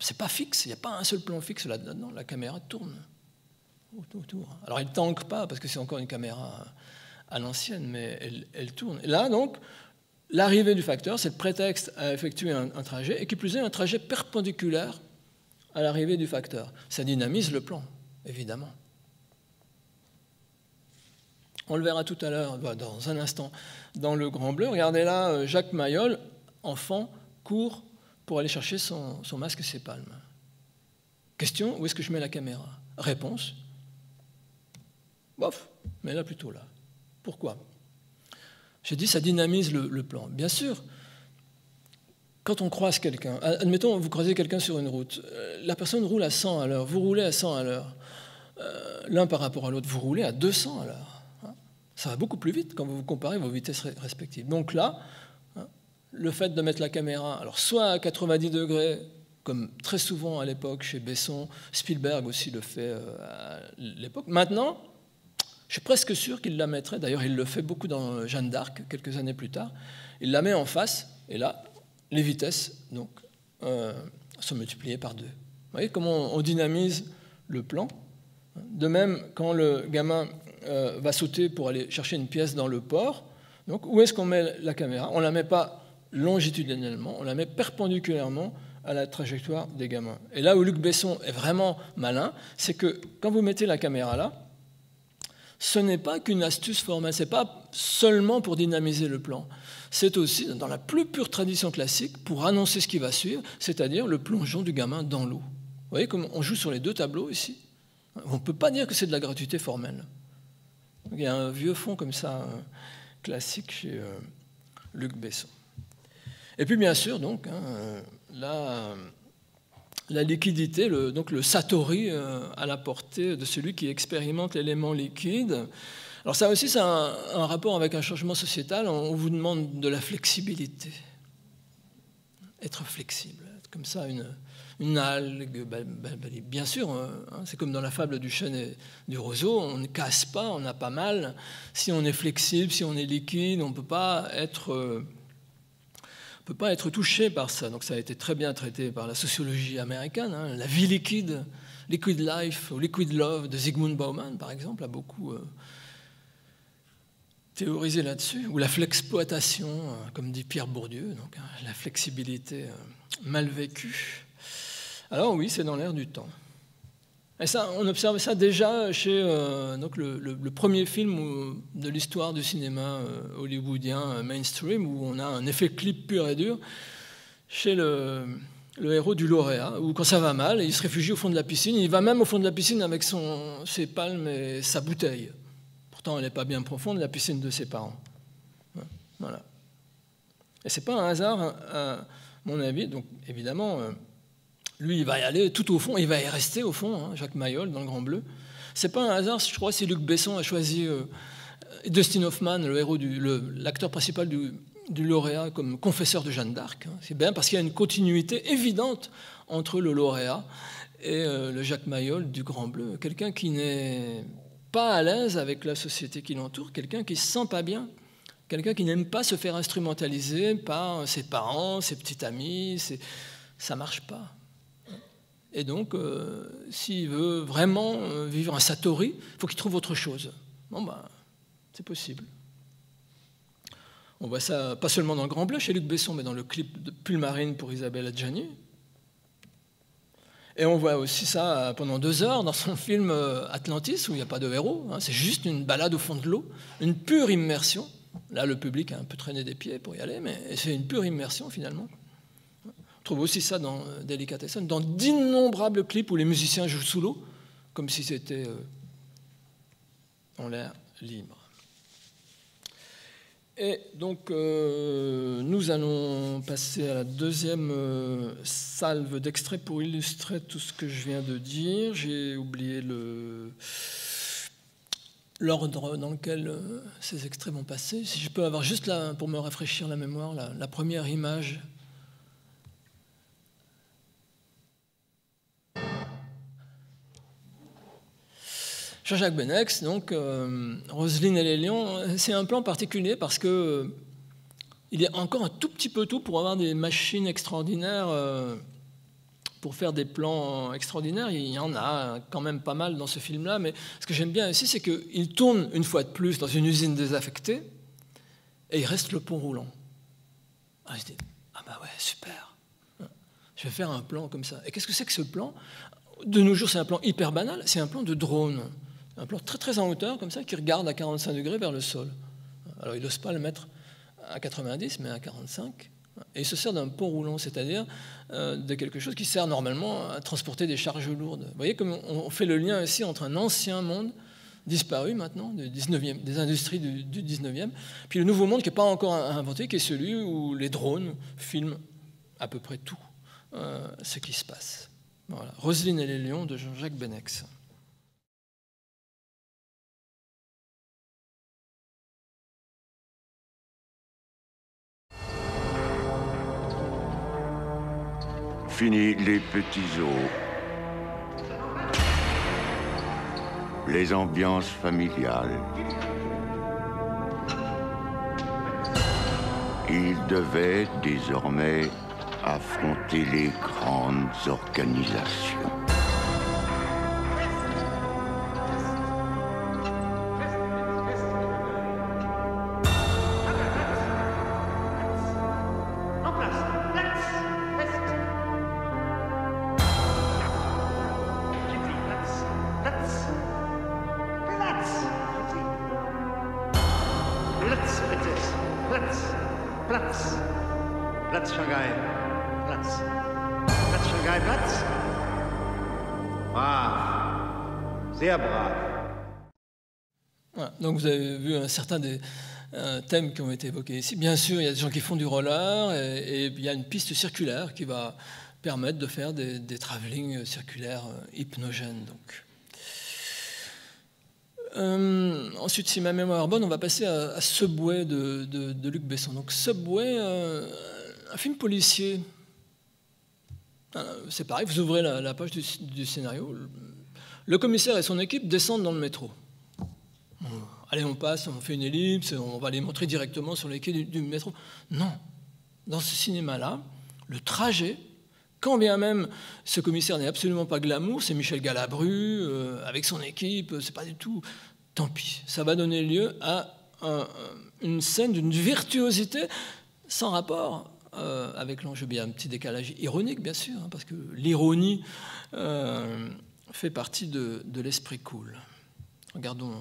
Speaker 1: C'est pas fixe, il n'y a pas un seul plan fixe là-dedans, la caméra tourne autour. Alors, elle ne tanque pas parce que c'est encore une caméra à l'ancienne, mais elle tourne. Et là, donc, l'arrivée du facteur, c'est le prétexte à effectuer un trajet, et qui plus est, un trajet perpendiculaire à l'arrivée du facteur. Ça dynamise le plan, évidemment. On le verra tout à l'heure, dans un instant, dans le Grand Bleu. Regardez là, Jacques Mayol, enfant, court pour aller chercher son masque et ses palmes. Question, où est-ce que je mets la caméra? Réponse, bof, mets-la plutôt là. Pourquoi? J'ai dit ça dynamise le plan. Bien sûr, quand on croise quelqu'un, admettons, vous croisez quelqu'un sur une route, la personne roule à 100 à l'heure, vous roulez à 100 à l'heure, l'un par rapport à l'autre, vous roulez à 200 à l'heure. Ça va beaucoup plus vite quand vous comparez vos vitesses respectives. Donc là, le fait de mettre la caméra, alors soit à 90 degrés, comme très souvent à l'époque chez Besson, Spielberg aussi le fait à l'époque. Maintenant, je suis presque sûr qu'il la mettrait, d'ailleurs il le fait beaucoup dans Jeanne d'Arc, quelques années plus tard, il la met en face, et là, les vitesses donc, sont multipliées par 2. Vous voyez comment on dynamise le plan. De même, quand le gamin va sauter pour aller chercher une pièce dans le port, donc où est-ce qu'on met la caméra? On ne la met pas longitudinalement, on la met perpendiculairement à la trajectoire des gamins. Et là où Luc Besson est vraiment malin, c'est que quand vous mettez la caméra là, ce n'est pas qu'une astuce formelle, ce n'est pas seulement pour dynamiser le plan, c'est aussi, dans la plus pure tradition classique, pour annoncer ce qui va suivre, c'est-à-dire le plongeon du gamin dans l'eau. voyez comme on joue sur les deux tableaux ici. On ne peut pas dire que c'est de la gratuité formelle. Donc, il y a un vieux fond comme ça, classique chez Luc Besson. Et puis bien sûr, donc, la liquidité, donc le satori à la portée de celui qui expérimente l'élément liquide. Alors ça aussi, c'est un rapport avec un changement sociétal. On vous demande de la flexibilité. Être flexible, être comme ça, une algue. Bien sûr, c'est comme dans la fable du chêne et du roseau, on ne casse pas, on n'a pas mal. Si on est flexible, si on est liquide, on ne peut pas être touché par ça. Donc ça a été très bien traité par la sociologie américaine. La vie liquide, Liquid Life ou Liquid Love de Zygmunt Bauman, par exemple, a beaucoup théorisé là-dessus. Ou la flexploitation, comme dit Pierre Bourdieu, donc la flexibilité mal vécue. Alors oui, c'est dans l'air du temps. Et ça, on observe ça déjà chez donc le premier film de l'histoire du cinéma hollywoodien mainstream, où on a un effet clip pur et dur, chez le héros du lauréat, où quand ça va mal, il se réfugie au fond de la piscine. Il va même au fond de la piscine avec ses palmes et sa bouteille. Pourtant, elle n'est pas bien profonde, la piscine de ses parents. Voilà. Et c'est pas un hasard, à mon avis. Donc, évidemment, lui, il va y aller tout au fond, il va y rester au fond, Jacques Mayol, dans Le Grand Bleu. C'est pas un hasard, je crois, si Luc Besson a choisi Dustin Hoffman, le héros, l'acteur principal du lauréat, comme confesseur de Jeanne d'Arc. C'est bien parce qu'il y a une continuité évidente entre le lauréat et le Jacques Mayol du Grand Bleu. Quelqu'un qui n'est pas à l'aise avec la société qui l'entoure, quelqu'un qui ne se sent pas bien, quelqu'un qui n'aime pas se faire instrumentaliser par ses parents, ses petits amis, ça ne marche pas. Et donc, s'il veut vraiment vivre un satori, il faut qu'il trouve autre chose. Bon, c'est possible. On voit ça pas seulement dans Le Grand Bleu chez Luc Besson, mais dans le clip de Pull Marine pour Isabelle Adjani. Et on voit aussi ça pendant 2 heures dans son film Atlantis, où il n'y a pas de héros. C'est juste une balade au fond de l'eau, une pure immersion. Là, le public a un peu traîné des pieds pour y aller, mais c'est une pure immersion finalement. On trouve aussi ça dans Delicatessen, dans d'innombrables clips où les musiciens jouent sous l'eau, comme si c'était en l'air libre. Et donc, nous allons passer à la deuxième salve d'extraits pour illustrer tout ce que je viens de dire. J'ai oublié l'ordre dans lequel ces extraits vont passer. Si je peux avoir juste, là, pour me rafraîchir la mémoire, la première image. Jean-Jacques Benex, donc Roselyne et les lions, c'est un plan particulier parce que il est encore un tout petit peu tôt pour avoir des machines extraordinaires, pour faire des plans extraordinaires. Il y en a quand même pas mal dans ce film-là, mais ce que j'aime bien ici, c'est qu'il tourne une fois de plus dans une usine désaffectée et il reste le pont roulant. Ah, je dis, bah ouais, super. Je vais faire un plan comme ça. Et qu'est-ce que c'est que ce plan ? De nos jours, c'est un plan hyper banal, c'est un plan de drone. Un plan très très en hauteur, comme ça, qui regarde à 45 degrés vers le sol. Alors, il n'ose pas le mettre à 90, mais à 45. Et il se sert d'un pont roulant, c'est-à-dire de quelque chose qui sert normalement à transporter des charges lourdes. Vous voyez comme on fait le lien ici entre un ancien monde, disparu maintenant, des industries du 19e, puis le nouveau monde qui n'est pas encore inventé, qui est celui où les drones filment à peu près tout ce qui se passe. Voilà. Roselyne et les lions de Jean-Jacques Benex.
Speaker 5: Fini les petits os, les ambiances familiales. Il devait désormais affronter les grandes organisations.
Speaker 6: Platz, Shanghai, Platz. Brave. Sehr brave.
Speaker 1: Voilà. Donc vous avez vu un certain des thèmes qui ont été évoqués ici. Bien sûr, il y a des gens qui font du roller et il y a une piste circulaire qui va permettre de faire des travelling circulaires hypnogènes. Donc. Ensuite, si ma mémoire est bonne, on va passer à Subway de Luc Besson. Donc Subway, un film policier. C'est pareil, vous ouvrez la page du scénario. Le commissaire et son équipe descendent dans le métro. Allez, on passe, on fait une ellipse, on va les montrer directement sur les quais du métro. Non, dans ce cinéma-là, le trajet, quand bien même ce commissaire n'est absolument pas glamour, c'est Michel Galabru, avec son équipe, c'est pas du tout... Tant pis, ça va donner lieu à une scène d'une virtuosité sans rapport avec l'enjeu. Il y a un petit décalage ironique, bien sûr, hein, parce que l'ironie fait partie de l'esprit cool. Regardons...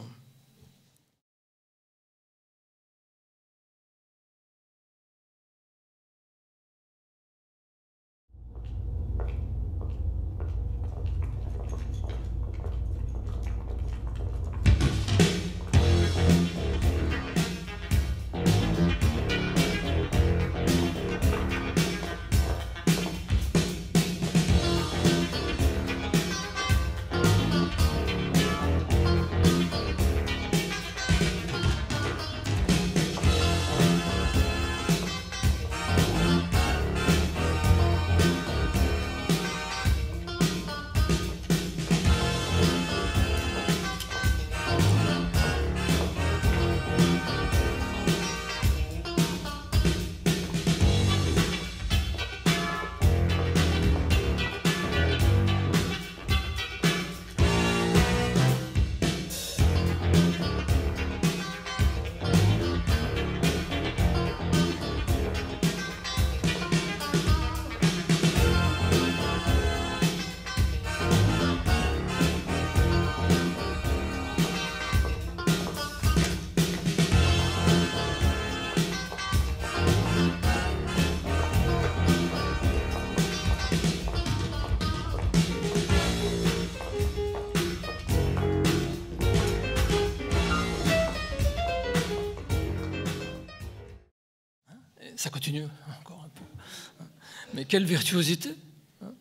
Speaker 1: Ça continue encore un peu. Mais quelle virtuosité, hein,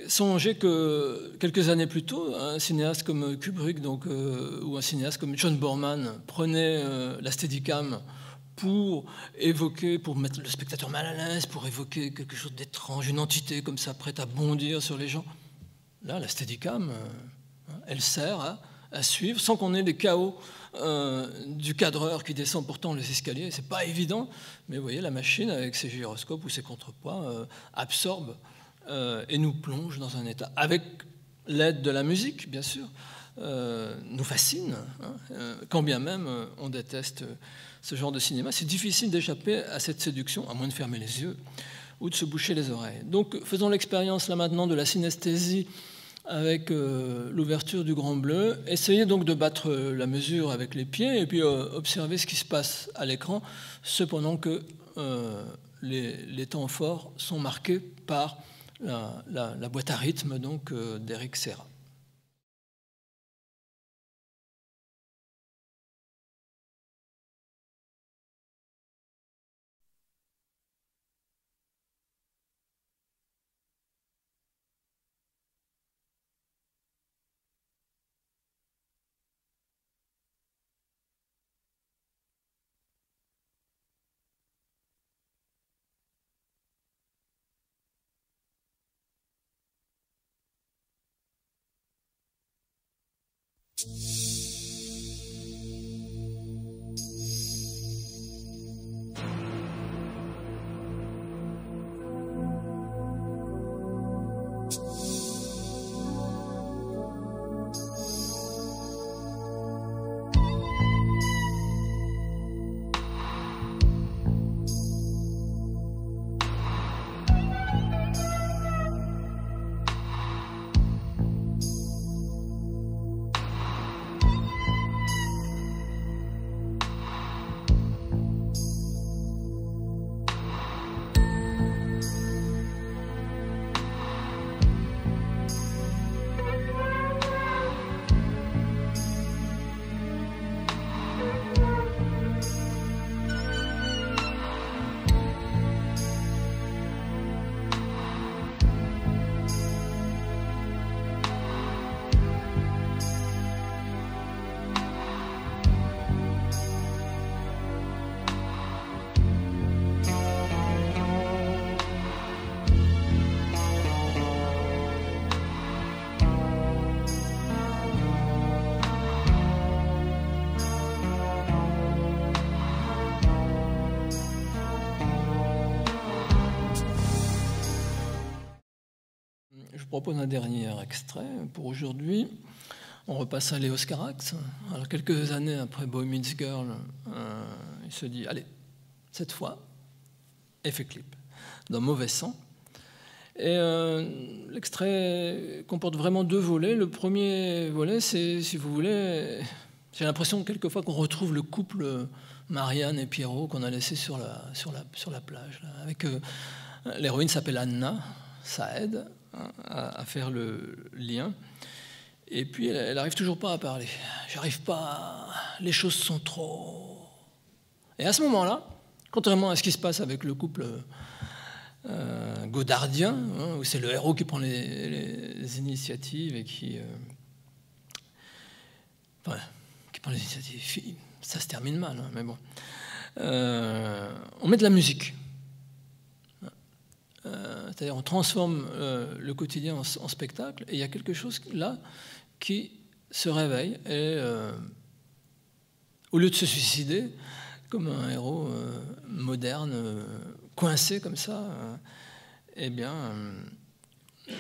Speaker 1: songez que quelques années plus tôt, un cinéaste comme Kubrick ou un cinéaste comme John Borman prenait la Steadicam pour mettre le spectateur mal à l'aise, pour évoquer quelque chose d'étrange, une entité comme ça prête à bondir sur les gens. Là, la Steadicam, elle sert à suivre sans qu'on ait des chaos du cadreur qui descend pourtant les escaliers. C'est pas évident, mais vous voyez, la machine avec ses gyroscopes ou ses contrepoids absorbe et nous plonge dans un état. Avec l'aide de la musique, bien sûr, nous fascine, hein, quand bien même on déteste ce genre de cinéma. C'est difficile d'échapper à cette séduction, à moins de fermer les yeux ou de se boucher les oreilles. Donc faisons l'expérience là maintenant de la synesthésie avec l'ouverture du Grand Bleu. Essayez donc de battre la mesure avec les pieds et puis observez ce qui se passe à l'écran, cependant que les temps forts sont marqués par la boîte à rythme d'Eric Serra. propose un dernier extrait pour aujourd'hui. On repasse à Léos Carax. Alors, quelques années après Boy Meets Girl, il se dit, allez, cette fois, effet clip, dans Mauvais sang. Et l'extrait comporte vraiment 2 volets. Le premier volet, c'est, si vous voulez, j'ai l'impression quelquefois qu'on retrouve le couple Marianne et Pierrot qu'on a laissé sur la plage. Là, avec l'héroïne s'appelle Anna, ça aide à faire le lien. Et puis elle n'arrive toujours pas à parler. J'arrive pas, les choses sont trop... Et à ce moment-là, contrairement à ce qui se passe avec le couple godardien, hein, où c'est le héros qui prend les initiatives et qui prend les initiatives, ça se termine mal, hein, mais bon. On met de la musique. C'est-à-dire on transforme le quotidien en spectacle, et il y a quelque chose là qui se réveille, et au lieu de se suicider, comme un héros moderne, coincé comme ça, eh bien,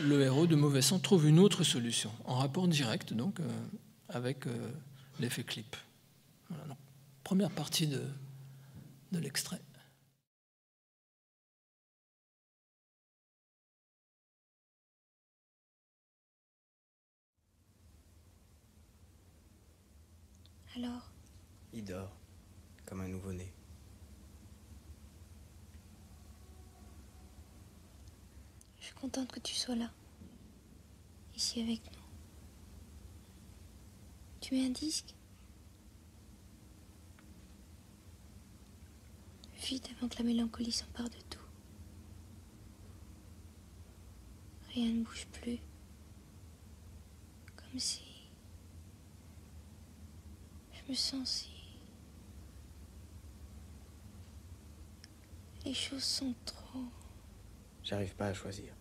Speaker 1: le héros de Mauvais sang trouve une autre solution, en rapport direct donc avec l'effet clip. Voilà, donc, première partie de l'extrait.
Speaker 6: Alors?
Speaker 7: Il dort, comme un nouveau-né.
Speaker 6: Je suis contente que tu sois là, ici avec nous. Tu mets un disque? Vite avant que la mélancolie s'empare de tout. Rien ne bouge plus. Comme si... Je me sens si... Les choses sont trop...
Speaker 7: J'arrive pas à choisir.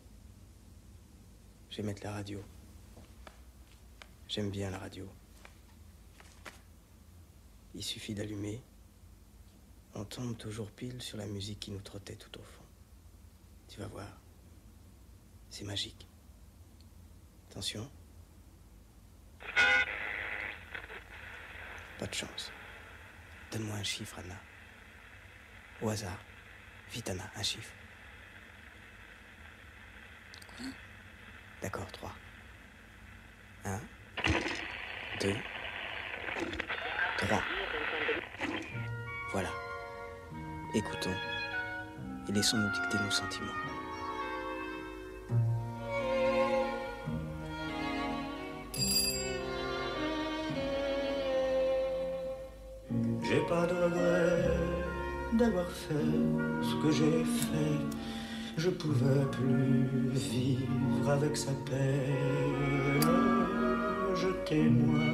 Speaker 7: Je vais mettre la radio. J'aime bien la radio. Il suffit d'allumer. On tombe toujours pile sur la musique qui nous trottait tout au fond. Tu vas voir. C'est magique. Attention. Pas de chance. Donne-moi un chiffre, Anna. Au hasard. Vite, Anna, un chiffre.
Speaker 6: Quoi?
Speaker 7: D'accord, 3. 1, 2, 3. Voilà. Écoutons et laissons-nous dicter nos sentiments.
Speaker 8: J'ai pas de regret d'avoir fait ce que j'ai fait. Je pouvais plus vivre avec sa peine. Jetez-moi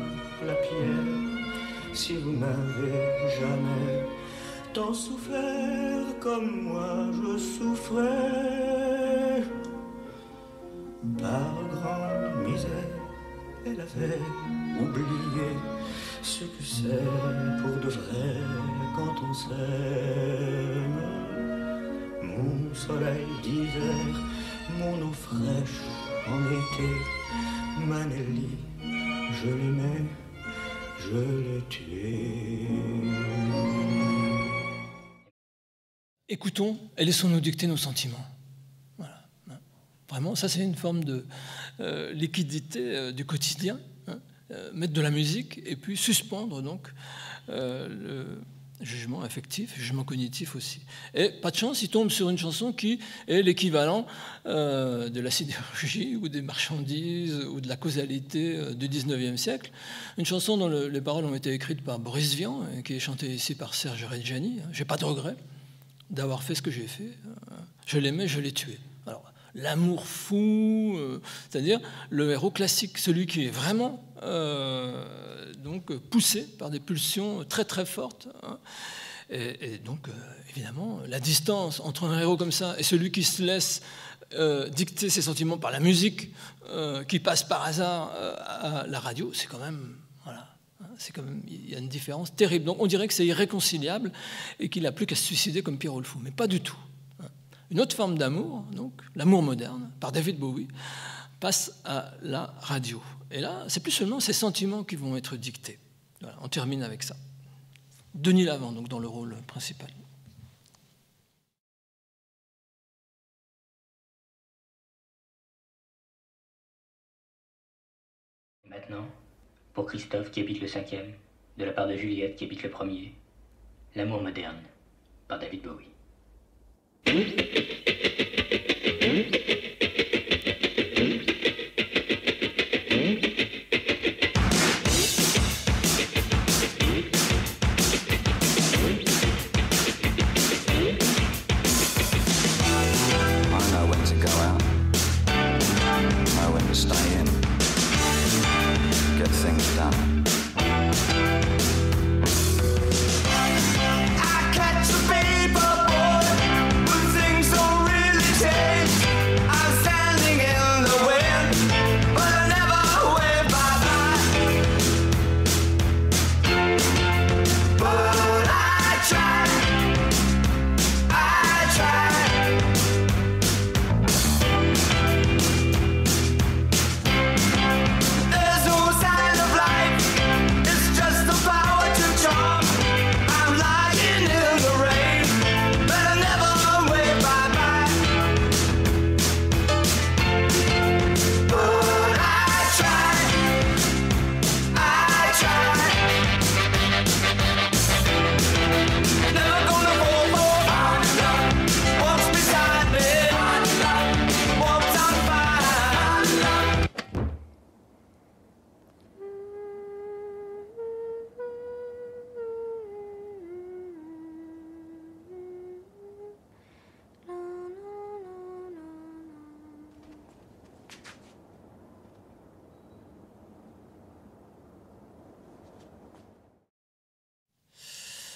Speaker 8: la pierre si vous n'avez jamais tant souffert comme moi je souffrais. Par grande misère, elle avait oublié ce que c'est pour de vrai quand on s'aime. Mon soleil d'hiver, mon eau fraîche en été, ma Nelly, je l'aimais, je l'ai tuée.
Speaker 1: Écoutons et laissons-nous dicter nos sentiments. Voilà. Vraiment, ça c'est une forme de liquidité du quotidien. Mettre de la musique et puis suspendre donc le jugement affectif, jugement cognitif aussi. Et pas de chance, il tombe sur une chanson qui est l'équivalent de la sidérurgie ou des marchandises ou de la causalité du 19e siècle. Une chanson dont les paroles ont été écrites par Boris Vian et qui est chantée ici par Serge Reggiani. J'ai pas de regret d'avoir fait ce que j'ai fait. Je l'aimais, je l'ai tué. Alors, l'amour fou, c'est-à-dire le héros classique, celui qui est vraiment donc poussé par des pulsions très très fortes. Hein. Et donc, évidemment, la distance entre un héros comme ça et celui qui se laisse dicter ses sentiments par la musique qui passe par hasard à la radio, c'est quand même... Voilà. C'est quand même, il y a une différence terrible. Donc on dirait que c'est irréconciliable et qu'il n'a plus qu'à se suicider comme Pierrot le Fou. Mais pas du tout. Une autre forme d'amour, donc l'amour moderne, par David Bowie, passe à la radio. Et là, c'est plus seulement ces sentiments qui vont être dictés. Voilà, on termine avec ça. Denis Lavant, donc, dans le rôle principal.
Speaker 9: Maintenant, pour Christophe qui habite le 5e, de la part de Juliette qui habite le 1er, L'amour moderne, par David Bowie.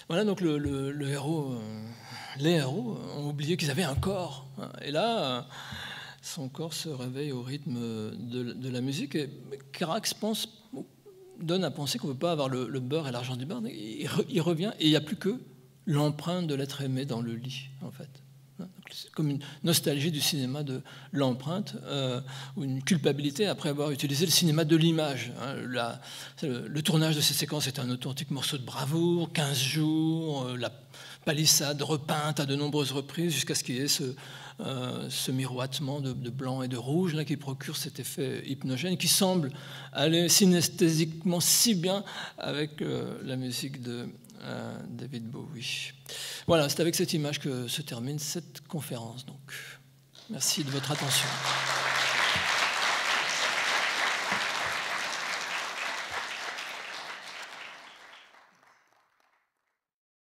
Speaker 1: Voilà, donc le héros, les héros ont oublié qu'ils avaient un corps. Et là, son corps se réveille au rythme de la musique. Et Carax donne à penser qu'on ne peut pas avoir le beurre et l'argent du beurre. Il revient et il n'y a plus que l'empreinte de l'être aimé dans le lit, en fait. C'est comme une nostalgie du cinéma de l'empreinte, ou une culpabilité après avoir utilisé le cinéma de l'image. Le tournage de cette séquence est un authentique morceau de bravoure, 15 jours, la palissade repeinte à de nombreuses reprises jusqu'à ce qu'il y ait ce miroitement de blanc et de rouge là, qui procure cet effet hypnogène qui semble aller synesthésiquement si bien avec la musique de David Bowie. Voilà, c'est avec cette image que se termine cette conférence. Donc, merci de votre attention.